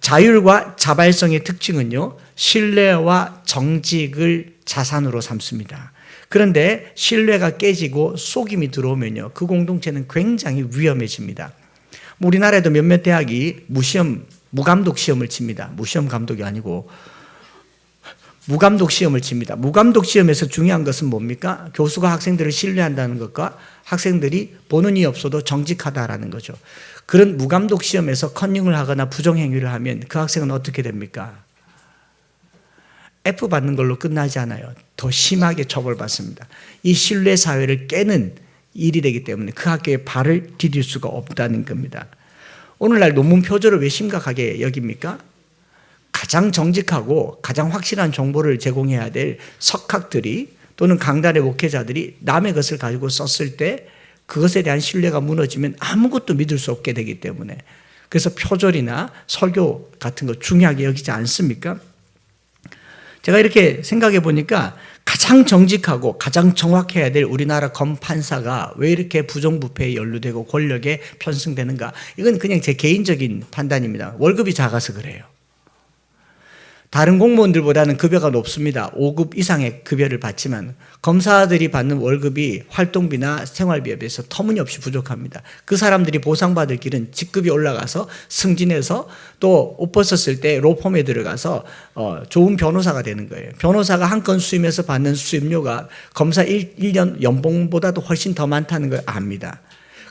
자율과 자발성의 특징은요, 신뢰와 정직을 자산으로 삼습니다. 그런데 신뢰가 깨지고 속임이 들어오면요, 그 공동체는 굉장히 위험해집니다. 우리나라에도 몇몇 대학이 무감독 시험을 칩니다. 무시험 감독이 아니고 무감독 시험을 칩니다. 무감독 시험에서 중요한 것은 뭡니까? 교수가 학생들을 신뢰한다는 것과 학생들이 보는 이 없어도 정직하다라는 거죠. 그런 무감독 시험에서 컨닝을 하거나 부정행위를 하면 그 학생은 어떻게 됩니까? F 받는 걸로 끝나지 않아요. 더 심하게 처벌받습니다. 이 신뢰 사회를 깨는 일이 되기 때문에 그 학교에 발을 디딜 수가 없다는 겁니다. 오늘날 논문 표절을 왜 심각하게 여깁니까? 가장 정직하고 가장 확실한 정보를 제공해야 될 석학들이 또는 강단의 목회자들이 남의 것을 가지고 썼을 때 그것에 대한 신뢰가 무너지면 아무것도 믿을 수 없게 되기 때문에, 그래서 표절이나 설교 같은 거 중요하게 여기지 않습니까? 제가 이렇게 생각해 보니까 가장 정직하고 가장 정확해야 될 우리나라 검판사가 왜 이렇게 부정부패에 연루되고 권력에 편승되는가? 이건 그냥 제 개인적인 판단입니다. 월급이 작아서 그래요. 다른 공무원들보다는 급여가 높습니다. 5급 이상의 급여를 받지만 검사들이 받는 월급이 활동비나 생활비에 비해서 터무니없이 부족합니다. 그 사람들이 보상받을 길은 직급이 올라가서 승진해서 또 옷 벗었을 때 로펌에 들어가서 좋은 변호사가 되는 거예요. 변호사가 한 건 수임해서 받는 수임료가 검사 1년 연봉보다도 훨씬 더 많다는 걸 압니다.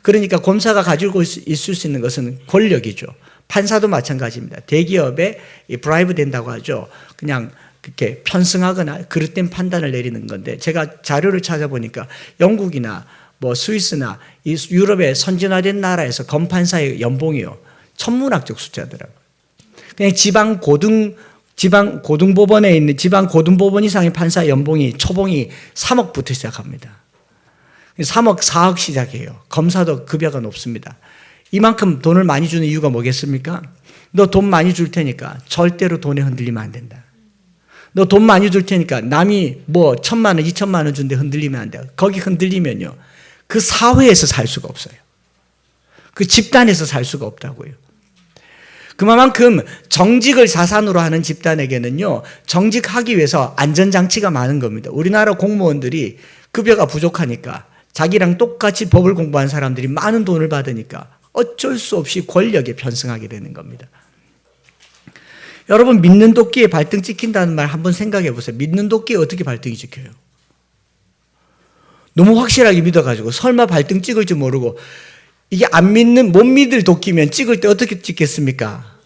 그러니까 검사가 가지고 있을 수 있는 것은 권력이죠. 판사도 마찬가지입니다. 대기업에 브라이브 된다고 하죠. 그냥 그렇게 편승하거나 그릇된 판단을 내리는 건데, 제가 자료를 찾아보니까 영국이나 뭐 스위스나 이 유럽의 선진화된 나라에서 검판사의 연봉이요, 천문학적 숫자더라고요. 그냥 지방 고등법원에 있는 지방 고등법원 이상의 판사 연봉이 초봉이 3억부터 시작합니다. 3억, 4억 시작해요. 검사도 급여가 높습니다. 이만큼 돈을 많이 주는 이유가 뭐겠습니까? 너 돈 많이 줄 테니까 절대로 돈에 흔들리면 안 된다. 너 돈 많이 줄 테니까 남이 뭐 1,000만 원, 2,000만 원 준데 흔들리면 안 돼요. 거기 흔들리면요, 그 사회에서 살 수가 없어요. 그 집단에서 살 수가 없다고요. 그만큼 정직을 자산으로 하는 집단에게는요, 정직하기 위해서 안전장치가 많은 겁니다. 우리나라 공무원들이 급여가 부족하니까, 자기랑 똑같이 법을 공부한 사람들이 많은 돈을 받으니까 어쩔 수 없이 권력에 편승하게 되는 겁니다. 여러분, 믿는 도끼에 발등 찍힌다는 말 한번 생각해 보세요. 믿는 도끼에 어떻게 발등이 찍혀요? 너무 확실하게 믿어가지고 설마 발등 찍을 줄 모르고, 이게 못 믿을 도끼면 찍을 때 어떻게 찍겠습니까?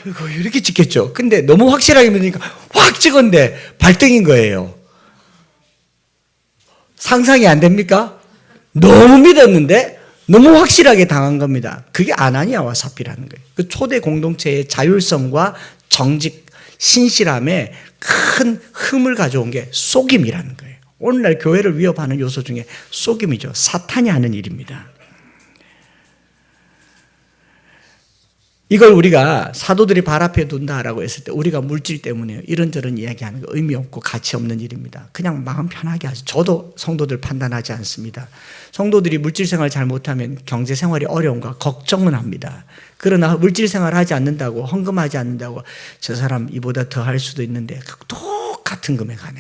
이거 이렇게 찍겠죠. 근데 너무 확실하게 믿으니까 확 찍었는데 발등인 거예요. 상상이 안 됩니까? 너무 믿었는데 너무 확실하게 당한 겁니다. 그게 아나니아와 삽비라는 거예요. 그 초대 공동체의 자율성과 정직, 신실함에 큰 흠을 가져온 게 속임이라는 거예요. 오늘날 교회를 위협하는 요소 중에 속임이죠. 사탄이 하는 일입니다. 이걸 우리가 사도들이 발 앞에 둔다라고 했을 때 우리가 물질 때문에 이런저런 이야기하는 거 의미 없고 가치 없는 일입니다. 그냥 마음 편하게 하죠. 저도 성도들 판단하지 않습니다. 성도들이 물질 생활 잘못하면 경제 생활이 어려운가 걱정은 합니다. 그러나 물질 생활을 하지 않는다고, 헌금하지 않는다고 저 사람 이보다 더 할 수도 있는데 똑같은 금액 하네,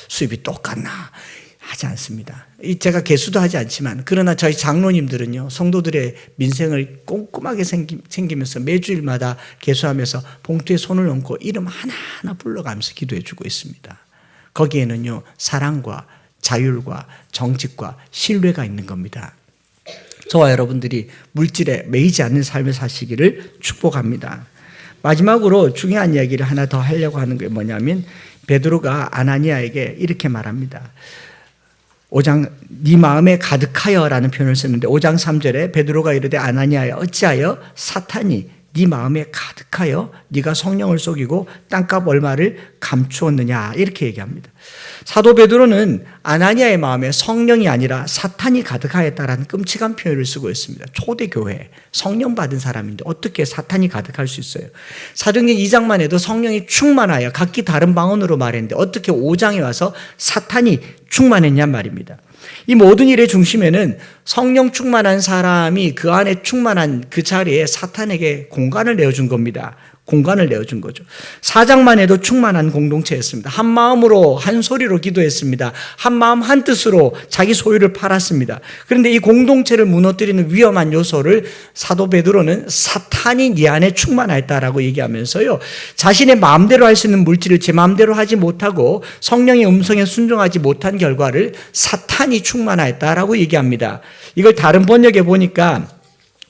수입이 똑같나, 하지 않습니다. 제가 개수도 하지 않지만, 그러나 저희 장로님들은요, 성도들의 민생을 꼼꼼하게 챙기면서 매주일마다 개수하면서 봉투에 손을 얹고 이름 하나하나 불러가면서 기도해 주고 있습니다. 거기에는요, 사랑과 자율과 정직과 신뢰가 있는 겁니다. 저와 여러분들이 물질에 매이지 않는 삶을 사시기를 축복합니다. 마지막으로 중요한 이야기를 하나 더 하려고 하는 게 뭐냐면, 베드로가 아나니아에게 이렇게 말합니다. 5장 네 마음에 가득하여 라는 표현을 쓰는데, 5장 3절에 베드로가 이르되 아나니아야 어찌하여 사탄이 네 마음에 가득하여 네가 성령을 속이고 땅값 얼마를 감추었느냐, 이렇게 얘기합니다. 사도 베드로는 아나니아의 마음에 성령이 아니라 사탄이 가득하였다라는 끔찍한 표현을 쓰고 있습니다. 초대교회 성령 받은 사람인데 어떻게 사탄이 가득할 수 있어요? 사도행전 2장만 해도 성령이 충만하여 각기 다른 방언으로 말했는데 어떻게 5장에 와서 사탄이 충만했냔 말입니다. 이 모든 일의 중심에는 성령 충만한 사람이 그 안에 충만한 그 자리에 사탄에게 공간을 내어준 겁니다. 공간을 내어준 거죠. 4장만 해도 충만한 공동체였습니다. 한 마음으로 한 소리로 기도했습니다. 한 마음 한 뜻으로 자기 소유를 팔았습니다. 그런데 이 공동체를 무너뜨리는 위험한 요소를 사도 베드로는 사탄이 네 안에 충만했다라고 얘기하면서요, 자신의 마음대로 할 수 있는 물질을 제 마음대로 하지 못하고 성령의 음성에 순종하지 못한 결과를 사탄이 충만했다라고 얘기합니다. 이걸 다른 번역에 보니까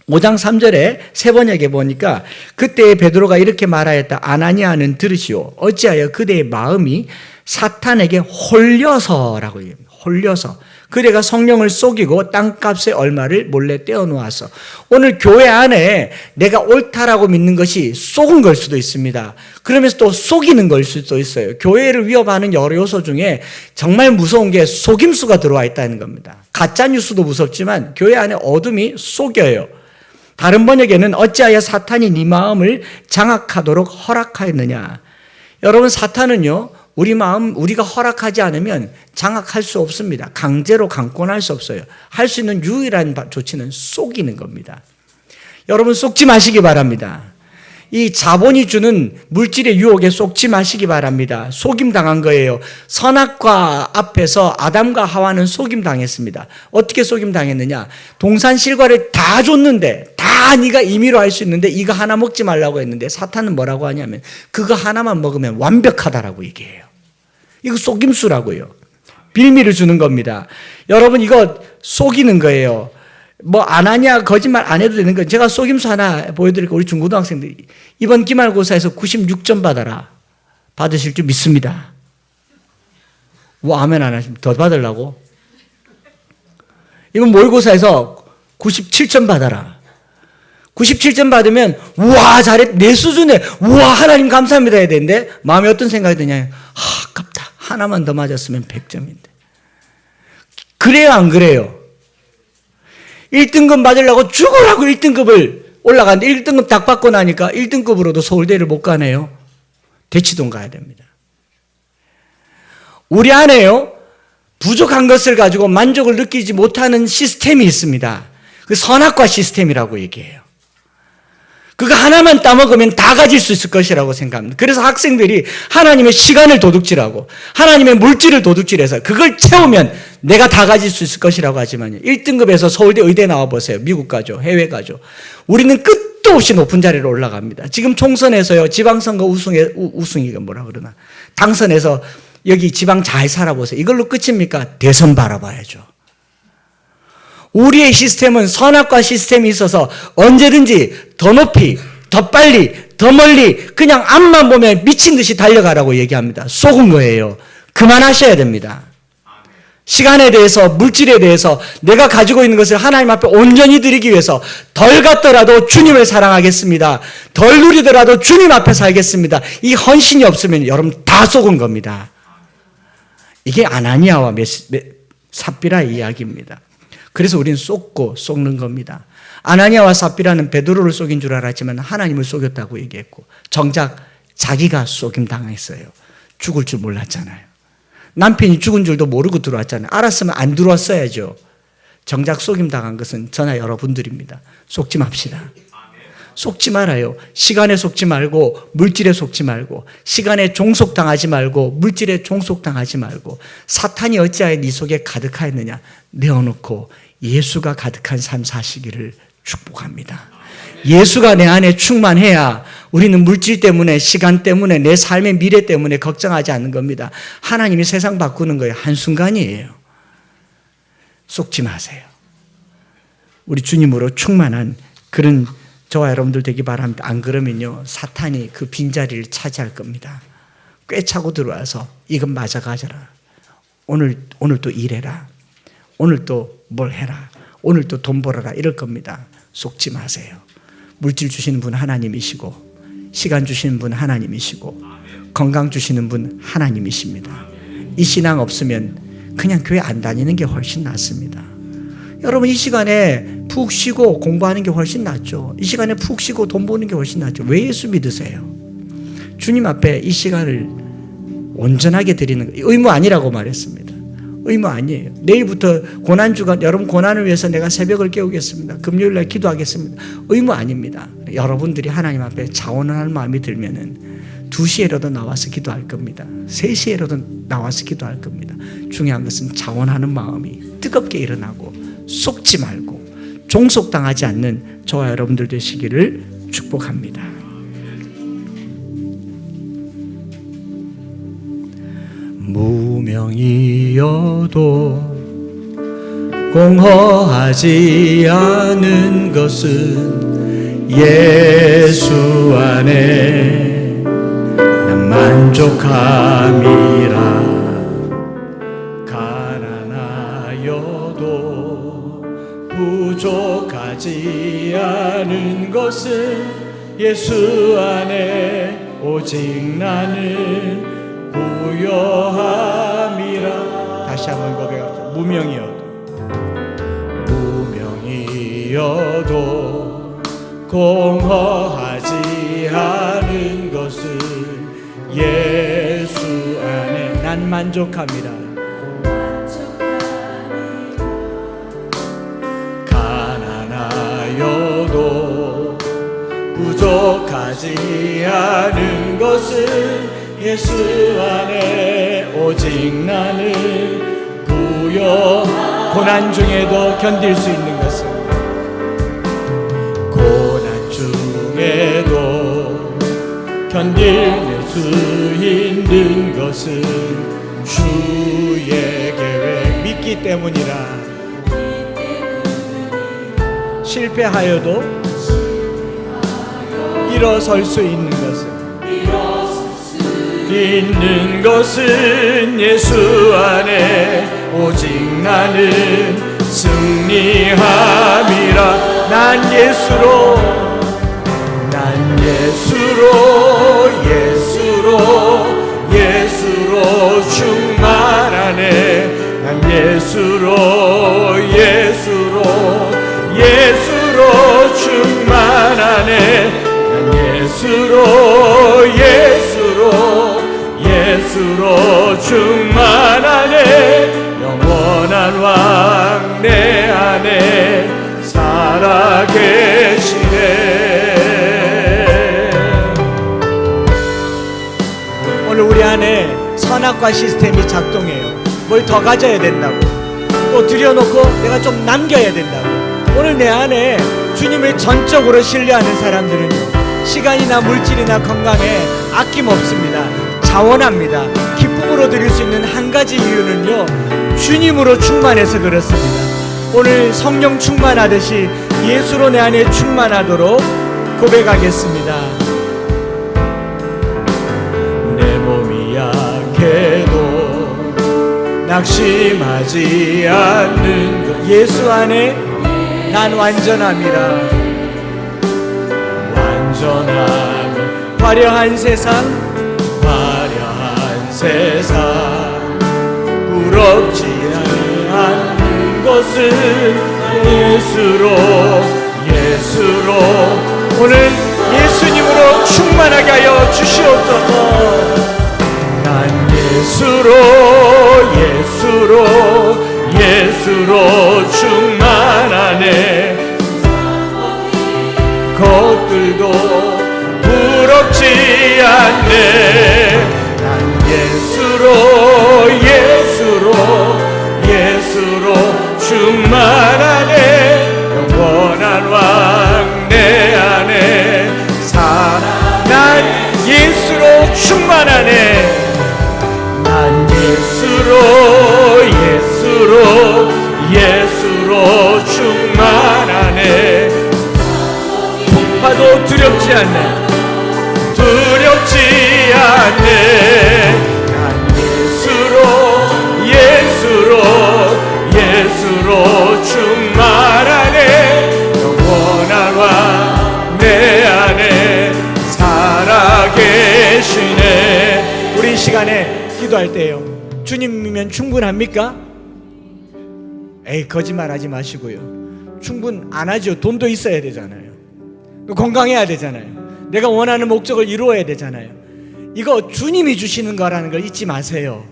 5장 3절에 세 번역에 보니까 그때 베드로가 이렇게 말하였다. 아나니아는 들으시오. 어찌하여 그대의 마음이 사탄에게 홀려서라고 얘기합니다. 홀려서. 그대가 성령을 속이고 땅값의 얼마를 몰래 떼어놓아서. 오늘 교회 안에 내가 옳다라고 믿는 것이 속은 걸 수도 있습니다. 그러면서 또 속이는 걸 수도 있어요. 교회를 위협하는 여러 요소 중에 정말 무서운 게 속임수가 들어와 있다는 겁니다. 가짜뉴스도 무섭지만 교회 안에 어둠이 속여요. 다른 번역에는 어찌하여 사탄이 네 마음을 장악하도록 허락하였느냐. 여러분, 사탄은요, 우리 마음, 우리가 허락하지 않으면 장악할 수 없습니다. 강제로 강권할 수 없어요. 할 수 있는 유일한 조치는 속이는 겁니다. 여러분, 속지 마시기 바랍니다. 이 자본이 주는 물질의 유혹에 속지 마시기 바랍니다. 속임당한 거예요. 선악과 앞에서 아담과 하와는 속임당했습니다. 어떻게 속임당했느냐? 동산 실과를 다 줬는데, 다 네가 임의로 할 수 있는데 이거 하나 먹지 말라고 했는데 사탄은 뭐라고 하냐면 그거 하나만 먹으면 완벽하다라고 얘기해요. 이거 속임수라고요. 빌미를 주는 겁니다. 여러분, 이거 속이는 거예요. 뭐 안 하냐, 거짓말 안 해도 되는 거. 제가 속임수 하나 보여드릴게요. 우리 중고등학생들 이번 기말고사에서 96점 받아라. 받으실 줄 믿습니다. 뭐 아멘 안 하시면 더 받으려고? 이번 모의고사에서 97점 받아라. 97점 받으면 우와 잘했, 내 수준에 우와 하나님 감사합니다 해야 되는데 마음에 어떤 생각이 드냐, 아깝다, 하나만 더 맞았으면 100점인데. 그래요 안 그래요? 1등급 받으려고 죽으라고 1등급을 올라갔는데 1등급 딱 받고 나니까 1등급으로도 서울대를 못 가네요. 대치동 가야 됩니다. 우리 안에요, 부족한 것을 가지고 만족을 느끼지 못하는 시스템이 있습니다. 그 선악과 시스템이라고 얘기해요. 그거 하나만 따먹으면 다 가질 수 있을 것이라고 생각합니다. 그래서 학생들이 하나님의 시간을 도둑질하고 하나님의 물질을 도둑질해서 그걸 채우면 내가 다 가질 수 있을 것이라고 하지만요, 1등급에서 서울대 의대 나와보세요. 미국 가죠, 해외 가죠. 우리는 끝도 없이 높은 자리로 올라갑니다. 지금 총선에서요, 지방선거 우승이가 뭐라 그러나, 당선해서 여기 지방 잘 살아보세요. 이걸로 끝입니까? 대선 바라봐야죠. 우리의 시스템은 선악과 시스템이 있어서 언제든지 더 높이, 더 빨리, 더 멀리 그냥 앞만 보면 미친 듯이 달려가라고 얘기합니다. 속은 거예요. 그만하셔야 됩니다. 시간에 대해서, 물질에 대해서 내가 가지고 있는 것을 하나님 앞에 온전히 드리기 위해서 덜 갖더라도 주님을 사랑하겠습니다. 덜 누리더라도 주님 앞에 살겠습니다. 이 헌신이 없으면 여러분 다 속은 겁니다. 이게 아나니아와 삽비라의 이야기입니다. 그래서 우리는 속고 속는 겁니다. 아나니아와 삽비라는 베드로를 속인 줄 알았지만 하나님을 속였다고 얘기했고, 정작 자기가 속임 당했어요. 죽을 줄 몰랐잖아요. 남편이 죽은 줄도 모르고 들어왔잖아요. 알았으면 안 들어왔어야죠. 정작 속임 당한 것은 저나 여러분들입니다. 속지 맙시다. 속지 말아요. 시간에 속지 말고, 물질에 속지 말고, 시간에 종속당하지 말고, 물질에 종속당하지 말고, 사탄이 어찌하여 네 속에 가득하였느냐, 내어놓고 예수가 가득한 삶 사시기를 축복합니다. 예수가 내 안에 충만해야 우리는 물질 때문에, 시간 때문에, 내 삶의 미래 때문에 걱정하지 않는 겁니다. 하나님이 세상 바꾸는 거예요. 한순간이에요. 속지 마세요. 우리 주님으로 충만한 그런 저와 여러분들 되기 바랍니다. 안 그러면요, 사탄이 그 빈자리를 차지할 겁니다. 꿰차고 들어와서 이건 맞아 가져라. 오늘 또 일해라. 오늘 또 뭘 해라. 오늘 또 돈 벌어라. 이럴 겁니다. 속지 마세요. 물질 주시는 분 하나님이시고, 시간 주시는 분 하나님이시고, 건강 주시는 분 하나님이십니다. 이 신앙 없으면 그냥 교회 안 다니는 게 훨씬 낫습니다. 여러분, 이 시간에 푹 쉬고 공부하는 게 훨씬 낫죠. 이 시간에 푹 쉬고 돈 버는 게 훨씬 낫죠. 왜 예수 믿으세요? 주님 앞에 이 시간을 온전하게 드리는 거, 의무 아니라고 말했습니다. 의무 아니에요. 내일부터 고난주가, 여러분 고난을 위해서 내가 새벽을 깨우겠습니다. 금요일날 기도하겠습니다. 의무 아닙니다. 여러분들이 하나님 앞에 자원할 마음이 들면은 2시에라도 나와서 기도할 겁니다. 3시에라도 나와서 기도할 겁니다. 중요한 것은 자원하는 마음이 뜨겁게 일어나고 속지 말고 종속당하지 않는 저와 여러분들 되시기를 축복합니다. 무명이어도 공허하지 않은 것은 예수 안에 난 만족함이라. 가난하여 것은 예수 안에 오직 나는 부요함이라. 다시 한번 고백합시다. 무명이어도 공허하지 않은 것은 예수 안에 난 만족합니다. 가난하여도 부족하지 않은 것은 예수 안에 오직 나는 부요. 고난 중에도 견딜 수 있는 것은, 고난 중에도 견딜 수 있는 것은 주의 계획 믿기 때문이라. 실패하여도 일어설 수 있는 것은 예수 안에 오직 나는 승리함이라. 난 예수로 충만하네. 난 예수로 충만하네. 난 예수로 충만하네. 영원한 왕 내 안에 살아계시네. 오늘 우리 안에 선악과 시스템이 작동해요. 뭘 더 가져야 된다고, 또 들여놓고 내가 좀 남겨야 된다고. 오늘 내 안에 주님을 전적으로 신뢰하는 사람들은요, 시간이나 물질이나 건강에 아낌없습니다. 자원합니다. 기쁨으로 드릴 수 있는 한 가지 이유는요, 주님으로 충만해서 그렇습니다. 오늘 성령 충만하듯이 예수로 내 안에 충만하도록 고백하겠습니다. 내 몸이 약해도 낙심하지 않는 것, 예수 안에 난 완전함이라. 완전함. 화려한 세상 부럽지 않는 것은 예수로 오늘 예수님으로 충만하게 하여 주시옵소서. 난 예수로 충만하네. 것들도 부럽지 않네. 난 예수로 충만하네. 영원한 왕 내 안에 난 예수로 충만하네. 난 예수로 충만하네. 풍파도 두렵지 않네. 난 예수로 충만하네. 영원한 왕 내 안에 살아계시네. 우리 이 시간에 기도할 때요, 주님이면 충분합니까? 에이, 거짓말하지 마시고요. 충분 안 하죠. 돈도 있어야 되잖아요. 건강해야 되잖아요. 내가 원하는 목적을 이루어야 되잖아요. 이거 주님이 주시는 거라는 걸 잊지 마세요.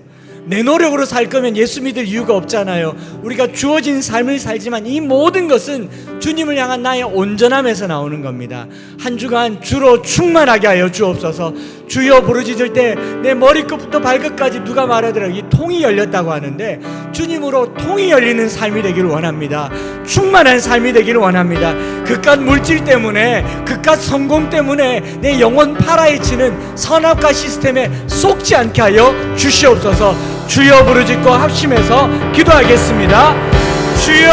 내 노력으로 살 거면 예수 믿을 이유가 없잖아요. 우리가 주어진 삶을 살지만 이 모든 것은 주님을 향한 나의 온전함에서 나오는 겁니다. 한 주간 주로 충만하게 하여 주옵소서. 주여 부르짖을 때 내 머리끝부터 발끝까지 누가 말하더라도 이 통이 열렸다고 하는데, 주님으로 통이 열리는 삶이 되기를 원합니다. 충만한 삶이 되기를 원합니다. 그깟 물질 때문에, 그깟 성공 때문에 내 영혼 팔아헤치는 선악과 시스템에 속지 않게 하여 주시옵소서. 주여 부르짖고 합심해서 기도하겠습니다. 주여!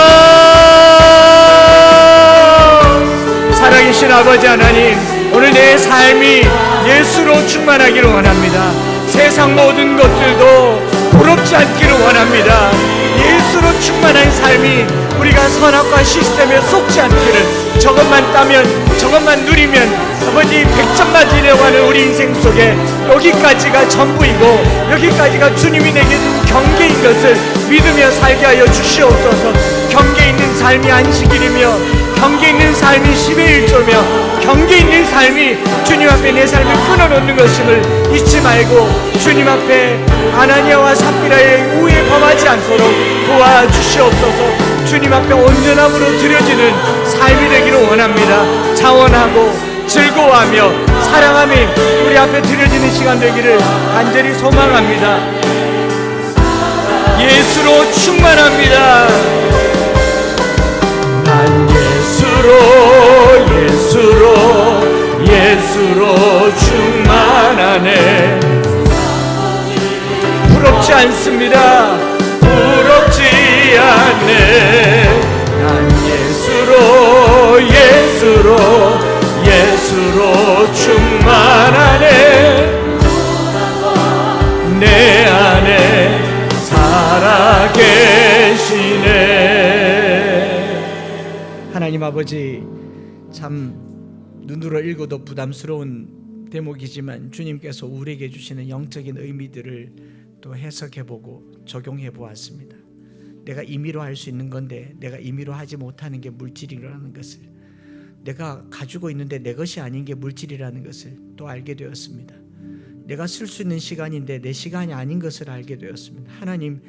살아계신 아버지 하나님, 오늘 내 삶이 예수로 충만하기를 원합니다. 세상 모든 것들도 부럽지 않기를 원합니다. 예수로 충만한 삶이 우리가 선악과 시스템에 속지 않기를, 저것만 따면 저것만 누리면 아버지 100점 맞으려고 하는 우리 인생 속에 여기까지가 전부이고 여기까지가 주님이 내게 준 경계인 것을 믿으며 살게 하여 주시옵소서. 경계 있는 삶이 안식일이며 경계 있는 삶이 10의 1조며 경계 있는 삶이 주님 앞에 내 삶을 끊어놓는 것임을 잊지 말고 주님 앞에 아나니아와 삽비라의 우에 범하지 않도록 도와주시옵소서. 주님 앞에 온전함으로 드려지는 삶이 되기를 원합니다. 자원하고 즐거워하며 사랑함이 우리 앞에 드려지는 시간 되기를 간절히 소망합니다. 예수로 충만합니다. 난 예수로 충만하네. 부럽지 않습니다. 부럽지 않네. 난 예수로 충만하네. 내 안에 살아계시네. 하나님 아버지, 참 눈으로 읽어도 부담스러운 대목이지만 주님께서 우리에게 주시는 영적인 의미들을 또 해석해보고 적용해보았습니다. 내가 임의로 할 수 있는 건데 내가 임의로 하지 못하는 게 물질이라는 것을, 내가 가지고 있는데 내 것이 아닌 게 물질이라는 것을 또 알게 되었습니다. 내가 쓸 수 있는 시간인데 내 시간이 아닌 것을 알게 되었습니다. 하나님,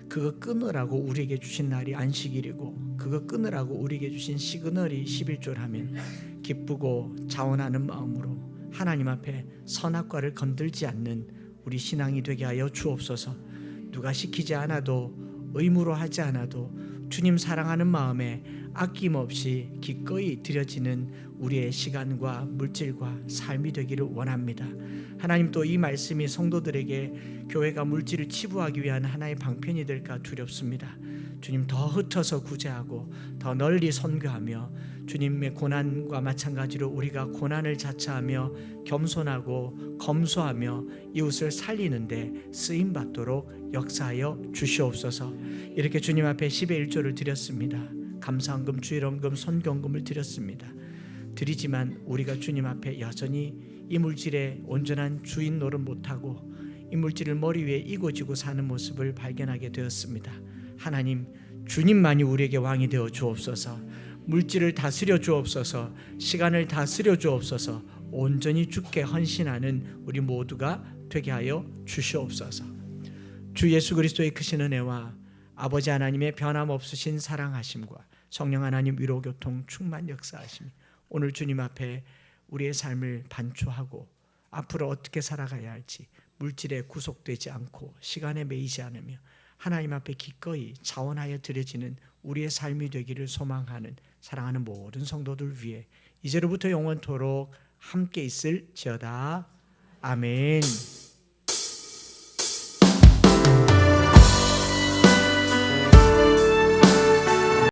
그거 끊으라고 우리에게 주신 날이 안식일이고 그거 끊으라고 우리에게 주신 시그널이 11조라면 기쁘고 자원하는 마음으로 하나님 앞에 선악과를 건들지 않는 우리 신앙이 되게 하여 주옵소서. 누가 시키지 않아도 의무로 하지 않아도 주님 사랑하는 마음에 아낌없이 기꺼이 드려지는 우리의 시간과 물질과 삶이 되기를 원합니다. 하나님, 또 이 말씀이 성도들에게 교회가 물질을 치부하기 위한 하나의 방편이 될까 두렵습니다. 주님, 더 흩어서 구제하고 더 널리 선교하며 주님의 고난과 마찬가지로 우리가 고난을 자처하며 겸손하고 검소하며 이웃을 살리는데 쓰임받도록 역사하여 주시옵소서. 이렇게 주님 앞에 10의 1조를 드렸습니다. 감사헌금, 주일헌금, 선교헌금을 드렸습니다. 드리지만 우리가 주님 앞에 여전히 이 물질의 온전한 주인 노릇 못하고 이 물질을 머리 위에 이고 지고 사는 모습을 발견하게 되었습니다. 하나님, 주님만이 우리에게 왕이 되어 주옵소서. 물질을 다스려 주옵소서. 시간을 다스려 주옵소서. 온전히 주께 헌신하는 우리 모두가 되게 하여 주시옵소서. 주 예수 그리스도의 크신 은혜와 아버지 하나님의 변함없으신 사랑하심과 성령 하나님 위로 교통 충만 역사하심, 오늘 주님 앞에 우리의 삶을 반추하고 앞으로 어떻게 살아가야 할지 물질에 구속되지 않고 시간에 매이지 않으며 하나님 앞에 기꺼이 자원하여 드려지는 우리의 삶이 되기를 소망하는 사랑하는 모든 성도들 위해 이제로부터 영원토록 함께 있을지어다. 아멘.